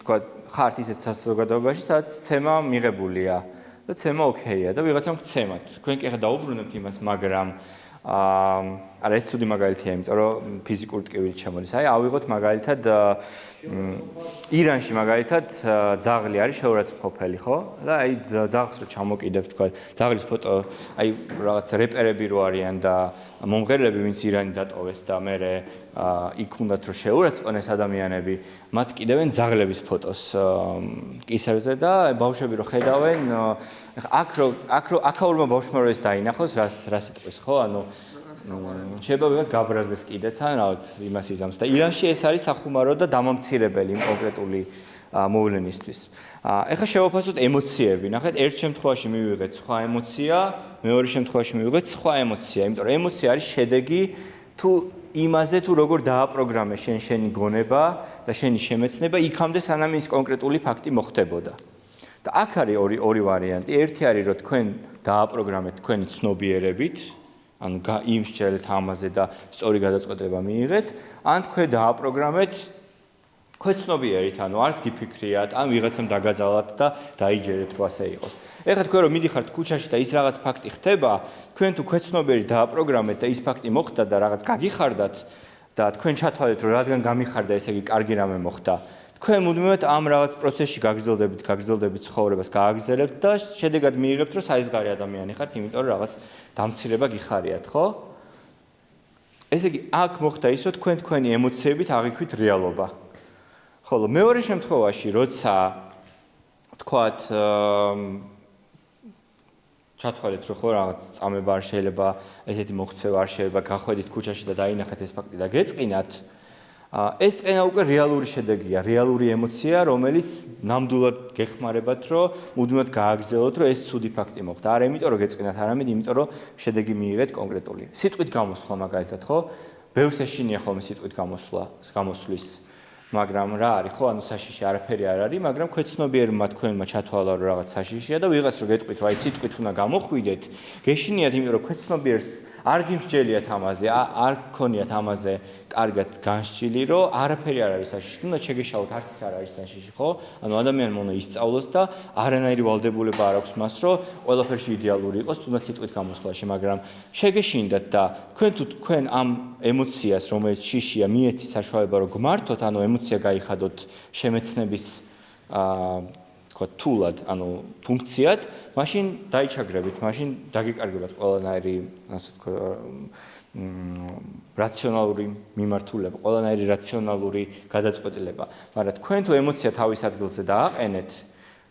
S1: თქვათ ხართ ისეთ საზოგადოებაში, სადაც ცემა მიღებულია და ცემა ოკეია და ვიღაცამ გცემათ. თქვენ კი ეხლა დაუბრუნებთ იმას, მაგრამ არა ეს ცუდი მაგალითია, იმიტომ რომ ფიზიკური ტკივილი შემოდის. აი ავიღოთ მაგალითად ირანში მაგალითად ძაღლი არის შეურაცხმყოფელი, ხო? და აი ძაღლს რო ჩამოკიდებთ, თქვა, ძაღლის ფოტო, აი რაღაც რეპერები რო არიან და მომღერლები, ვინც ირანი დატოვეს და მე იქ უნდათ რომ შეურაცხყვენ ეს ადამიანები, მათ კიდევენ ძაღლების ფოტოს კისერზე და ბავშვები რო ხედავენ, აქაურმა ბავშვმა რო ეს დაინახოს, რას იტყვის, ხო? ანუ შეიძლება ვიღაც გაბრაზდეს კიდეც ან რაღაც იმას იზამს და ირანში ეს არის სახუმარო და დამამცირებელი იმ კონკრეტული მოვლენისთვის. ეხლა შევაფასოთ ემოციები. ნახეთ, ერთ შემთხვევაში მივიღეთ სხვა ემოცია, მეორე შემთხვევაში მივიღეთ სხვა ემოცია, იმიტომ რომ ემოცია არის შედეგი თუ იმაზე თუ როგორ დააპროგრამე შენი გონება და შენი შემეცნება იქამდე სანამ ის კონკრეტული ფაქტი მოხდებოდა. და აქ არის ორი ვარიანტი. ერთი არის რომ თქვენ დააპროგრამეთ თქვენი ცნობიერებით, ანუ იმ შეჭერეთ ამაზე და სწორი გადაწყვეტილება მიიღეთ, ან თქვენ დააპროგრამეთ ქვეცნობიერით, ანუ არც გიფიქრიათ, ან ვიღაცამ დაგაძალათ და დაიჯერეთ, რომ ასე იყოს. ეხლა თქვენ რომ მიდიხართ ქუჩაში და ის რაღაც ფაქტი ხდება, თქვენ თუ ქვეცნობიერით დააპროგრამეთ და ის ფაქტი მოხდა და რაღაც გაგიხარდათ და თქვენ ჩათვალეთ, რომ რადგან გამიხარდა, ესე იგი კარგი რამე მოხდა. თქვენ მუდმივად ამ რაღაც პროცესში გაგრძელდებით ცხოვრებას, გააგრძელებთ და შედეგად მიიღებთ, რომ საიზღარი ადამიანი ხართ, იმიტომ რომ რაღაც დამცირება გიხარიათ, ხო? ესე იგი, აქ მოხდა ის, რომ თქვენ თქვენი ემოციებით აღიქვით რეალობა. ხოლო მეორე შემთხვევაში, როცა თქვათ ჩათვალეთ, რომ ხო რაღაც წამება არ შეიძლება, ესეთი მოქცევა არ შეიძლება, გახვედით ქუჩაში და დაინახეთ ეს ფაქტი და გეწყინათ, ეს წენა უკვე რეალური შედეგია, რეალური ემოცია, რომელიც ნამდვილად გეხმარებათ, რომ მუდმივად გააგრძელოთ, რომ ეს ცუდი ფაქტი მოხდა. არა იმიტომ, რომ გეწყინათ, არამედ იმიტომ, რომ შედეგი მიიღეთ კონკრეტული. სიტყვით გამოსვლა მაგალითად, ხო? ბევრს ეშინია ხოლმე სიტყვით გამოსვლის. მაგრამ რა არის, ხო? ანუ საშიში არაფერი არ არის, მაგრამ ქვეცნობიერმა თქვენმა ჩათვალა, რომ რაღაც საშიშია და ვიღაც რო გეტყვით, რომ აი სიტყვით უნდა გამოხვიდეთ, გეშინიათ, იმიტომ რომ ქვეცნობიერს არ გიმსჯელიათ ამაზე, არ გქონიათ ამაზე კარგად განსჯილი, რომ არაფერი არ არის საშიში. უნდა შეგეშალოთ, არც ის არ არის საშიში, ხო? ანუ ადამიანმა უნდა ისწავლოს და არანაირი ვალდებულება არ აქვს მას, რომ ყველაფერში იდეალური იყოს, თუნდაც სიტყვით გამოსვლაში, მაგრამ შეგეშინდათ და თქვენ ამ ემოციას, რომელიც შიშია, მიეცი საშუალება, რომ გმართოთ, ანუ ემოცია გაიხადოთ შემეცნების თქვა თულად, ანუ ფუნქციად, მაშინ დაიჩაგრებით, მაშინ დაგიკარგებათ ყველანაირი, ასე თქვა, რაციონალური მიმართულება, ყველანაირი რაციონალური გადაწყვეტილება. მაგრამ თქვენ თუ ემოცია თავის ადგილზე დააყენეთ,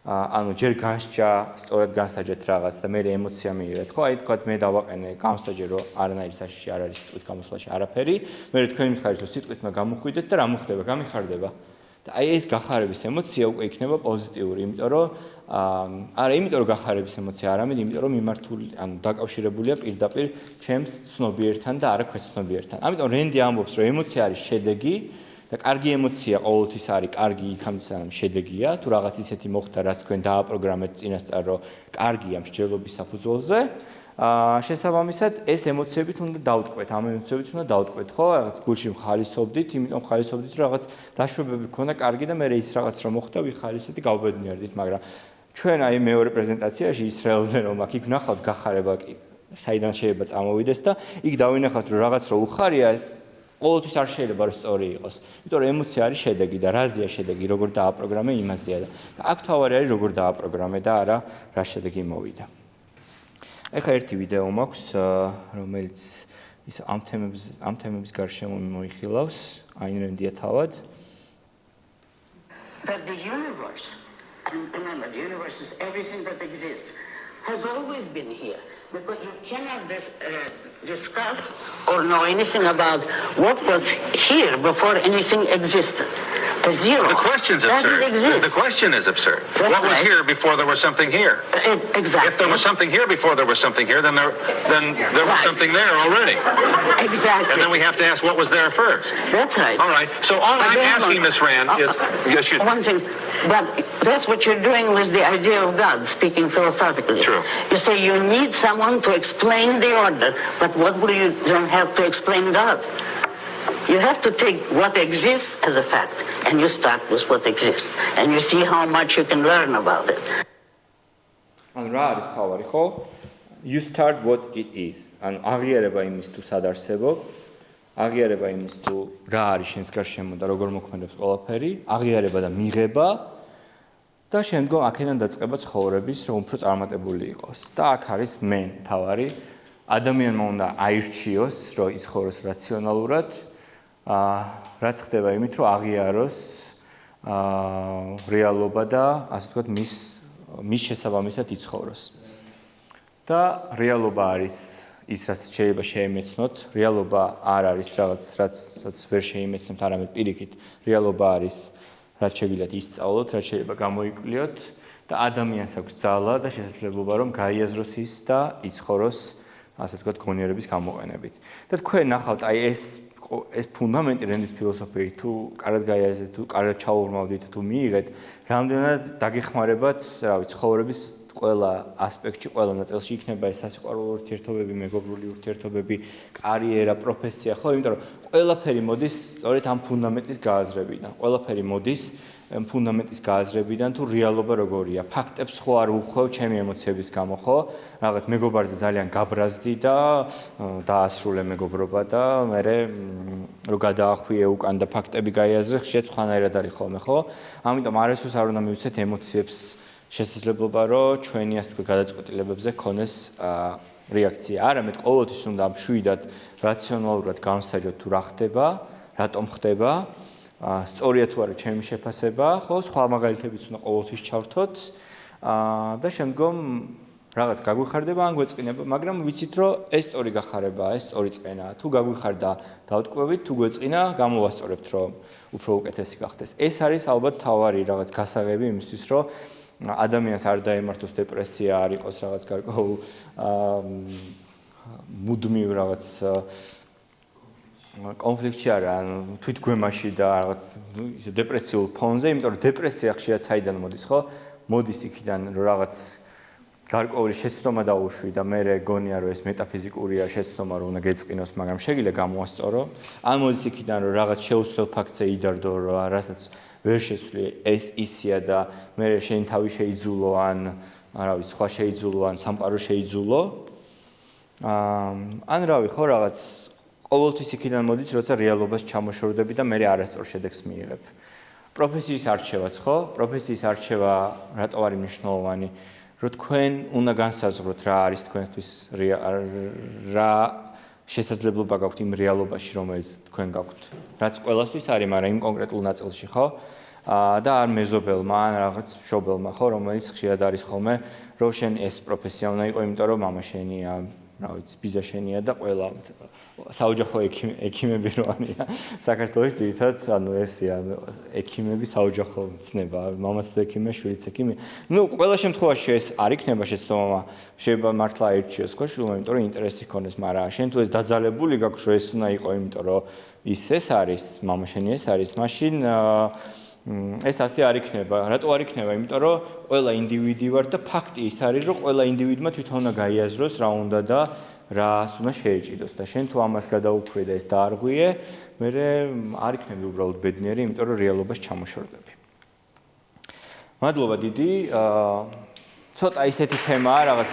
S1: ანუ ჯერ განსჯა, სწორად განსაჯეთ რაღაც და მე ემოცია მიიღეთ, ხო? აი თქვა მე დავაყენე განსაჯე, რომ არანაირი საშიში არ არის სიტყვით გამოსვლაში არაფერი, მე თქვენ მითხარით, რომ სიტყვით უნდა გამოხვიდეთ და რა მოხდება, გამიხარდება. და აი ეს გახარების ემოცია უკვე იქნება პოზიტიური, იმიტომ რომ არა, იმიტომ რომ გახარების ემოცია, არამედ იმიტომ რომ მიმართული, ანუ დაკავშირებულია პირდაპირ ჩემს ცნობიერთან და არა ქვეცნობიერთან. ამიტომ რენდი ამბობს, რომ ემოცია არის შედეგი და კარგი ემოცია ყოველთვის არის, კარგი იქამდე სანამ შედეგია, თუ რაღაც ისეთი მოხდა, რაც თქვენ დააპროგრამეთ წინასწარ, რომ კარგია მსჯელობის საფუძველზე. შესაბამისად, ეს ემოციებით უნდა დავტყვეთ, ამ ემოციებით უნდა დავტყვეთ, ხო? რაღაც გულში მხალისობდით, იმიტომ მხალისობდით, რომ რაღაც დაშვებები გქონდა კარგი და მე ის რაღაც რომ მოხდა, ვიხალისეთ, გავბედნიერდით, მაგრამ ჩვენ აი მეორე პრეზენტაციაში ისრაელზე რომ აქ იქ ვნახავთ გახარება კი საიდან შეიძლება წამოვიდეს და იქ დავინახავთ რომ რაღაც რო უხარია ეს ყოველთვის არ შეიძლება რომ სწორი იყოს. იმიტომ რომ ემოცია არის შედეგი და რაზეა შედეგი, როგორ დააპროგრამე იმაზეა და აქ თავარი არის როგორ დააპროგრამე და არა რა შედეგი მოვიდა. ეხლა ერთი ვიდეო მაქვს, რომელიც ის ამ თემების გარშემო მოიხილავს, Ayn Randია თავად.
S5: That the universe, and remember, the universe is everything that exists, has always been here. Because you cannot discuss or know anything about what was here before anything existed. The zero.
S6: The question's absurd.
S5: Doesn't exist.
S6: The question is absurd.
S5: That's
S6: What was
S5: right.
S6: here before there was something here?
S5: Exactly.
S6: If there was something here before there was something here, then there was
S5: Right.
S6: something there already.
S5: Exactly.
S6: And then we have to ask what was there first.
S5: That's right.
S6: All right. So all
S5: But
S6: I'm
S5: then
S6: asking, Ms. Rand, is excuse me.
S5: one thing, but that's what you're doing with the idea of God, speaking philosophically.
S6: True.
S5: You say you need someone to explain the order, but what will you then have to explain God? You have to take what exists as a fact, and you start with what exists, and you see how much you can learn about it.
S1: ანუ რა არის თავარი, ხო? You start what it is. ანუ აღიარება იმის თუ სად არსებობ, აღიარება იმის თუ რა არის შენს გარშემო და როგორ მოქმედებს ყველაფერი, აღიარება და მიღება და შემდგომ აქედან დაწყება ცხოვრების, რომ უფრო წარმატებული იყოს. და აქ არის მენ თავარი. ადამიანმა უნდა აირჩიოს, რომ იცხოვროს რაციონალურად, რაც ხდება იმით, რომ აღიაროს რეალობა და ასე ვთქვათ, მის შესაბამისად იცხოვროს. და რეალობა არის ის, რაც შეიძლება შეემეცნოთ, რეალობა არ არის რაღაც, რაც ვერ შეიმეცნოთ, არამედ პირიქით, რეალობა არის, რაც შეგვიძლია ისწავლოთ, რაც შეიძლება გამოიკვლიოთ და ადამიანს აქვს ძალა და შესაძლებლობა, რომ გაიაზროს ის და იცხოვროს, ასე ვთქვათ, გონიერების გამოყენებით. და თქვენ ნახავთ, აი ეს ფუნდამენტი რენდის ფილოსოფიით თუ კარგად გაიაზრეთ, თუ კარგად ჩაურმავდით, თუ მიიღეთ, რამდენად დაგეხმარებათ, რა ვიცი, ცხოვრების ყველა ასპექტში, ყველა ნაწილში იქნება ეს სასიყვარულო ურთიერთობები, მეგობრული ურთიერთობები, კარიერა, პროფესია, ხო, იმიტომ რომ ყველაფერი მოდის სწორედ ამ ფუნდამენტის გააზრებიდან. ყველაფერი მოდის ფუნდამენტის გააზრებიდან, თუ რეალობა როგორია. ფაქტებს ხო არ უხვევ ჩემი ემოციების გამო, ხო? რაღაც მეგობარზე ძალიან გაბრაზდი და დაასრულე მეგობრობა და მე რო გადაახვიე უკან და ფაქტები გაიაზრე, ხშირად სხვანაირად არის ხოლმე, ხო? ამიტომ არასდროს არ უნდა მივცეთ ემოციებს შესაძლებლობა, რომ ჩვენი ასე თქვა გადაწყვეტილებებზე ქონეს რეაქცია. არამედ ყოველთვის უნდა მშვიდად, რაციონალურად განსაჯოთ თუ რა ხდება, რატომ ხდება, სწორია თუ არა ჩემი შეფასება, ხო, სხვა მაგალითებიც უნდა ყოველთვის ჩავრთოთ და შემდგომ რაღაც გაგვიხარდება ან გვეწყინება, მაგრამ ვიცით, რომ ეს სწორი გახარებაა, ეს სწორი წყენაა. თუ გაგვიხარდა, დავტყვევით, თუ გვეწყინა, გამოვასწორებთ, რომ უფრო უკეთესი გახდეს. ეს არის ალბათ თავარი რაღაც გასაღები იმისთვის, რომ ადამიანს არ დაემართოს დეპრესია, არ იყოს რაღაც გარკვეულ მუდმივ რაღაც კონფლიქტში არა, ანუ თვითგვემაში და რაღაც ისე დეპრესიულ ფონზე, იმიტომ რომ დეპრესია ხშირად საიდან მოდის, ხო? მოდის იქიდან, რომ რაღაც გარკვეული შეცდომა დაუშვი და მე გონია, რომ ეს მეტაფიზიკურია შეცდომა, რომ უნდა გეწყინოს, მაგრამ შეგიძლია გამოასწორო. ან მოდის იქიდან, რომ რაღაც შეუცვლელ ფაქტზე იდარდო, რომ რასაც ვერ შეცვლი, ეს ისია და მე შენი თავი შეიძულო, ან რა ვიცი, სხვა შეიძულო, ან სამყარო შეიძულო. ან რავი, ხო, რაღაც ყოველთვის იქიდან მოდის, როცა რეალობას ჩამოშორდები და მე არასწორ შედეგს მიიღებ. პროფესიის არჩევაც, ხო? პროფესიის არჩევა რატო არის მნიშვნელოვანი? რომ თქვენ უნდა განსაზღვროთ რა არის თქვენთვის რა შესაძლებლობა გაქვთ იმ რეალობაში, რომელიც თქვენ გაქვთ. რაც ყველასთვის არის, მაგრამ იმ კონკრეტულ ნაწილში, ხო? და არ მეზობელმა, ან რაღაც მშობელმა, ხო, რომელიც ხშირად არის ხოლმე, რომ შენ ეს პროფესია უნდა იყო, იმიტომ რომ მამა შენია, რა ვიცი, ბიზაშენია და ყველა საოჯახო ექიმები რო არიან საქართველოს ძირითადად ანუ ესია ექიმები საოჯახო ცნება, მამაც და ექიმია, შვილიც ექიმია. ნუ ყველა შემთხვევაში ეს არ იქნება შეცდომა, შეიძლება მართლა აირჩიოს ხო შვილმა, იმიტომ რომ ინტერესი ქონდეს, მაგრამ შენ თუ ეს დაძალებული გაქვს, რომ ეს უნდა იყო, იმიტომ რომ ის ეს არის, მამა შენი ეს არის, მაშინ ეს ასე არ იქნება. რატო არ იქნება? იმიტომ რომ ყველა ინდივიდი ვარ და ფაქტი ის არის, რომ ყველა ინდივიდმა თვითონ უნდა გაიაზროს რა უნდა და რას უნდა შეეჭიდოს და შენ თუ ამას გადაუქვე და ეს დაარღვიე, მერე არ იქნები უბრალოდ ბედნიერი, იმიტომ რომ რეალობას ჩამოშორდები. მადლობა დიდი. ცოტა ისეთი თემაა, რაღაც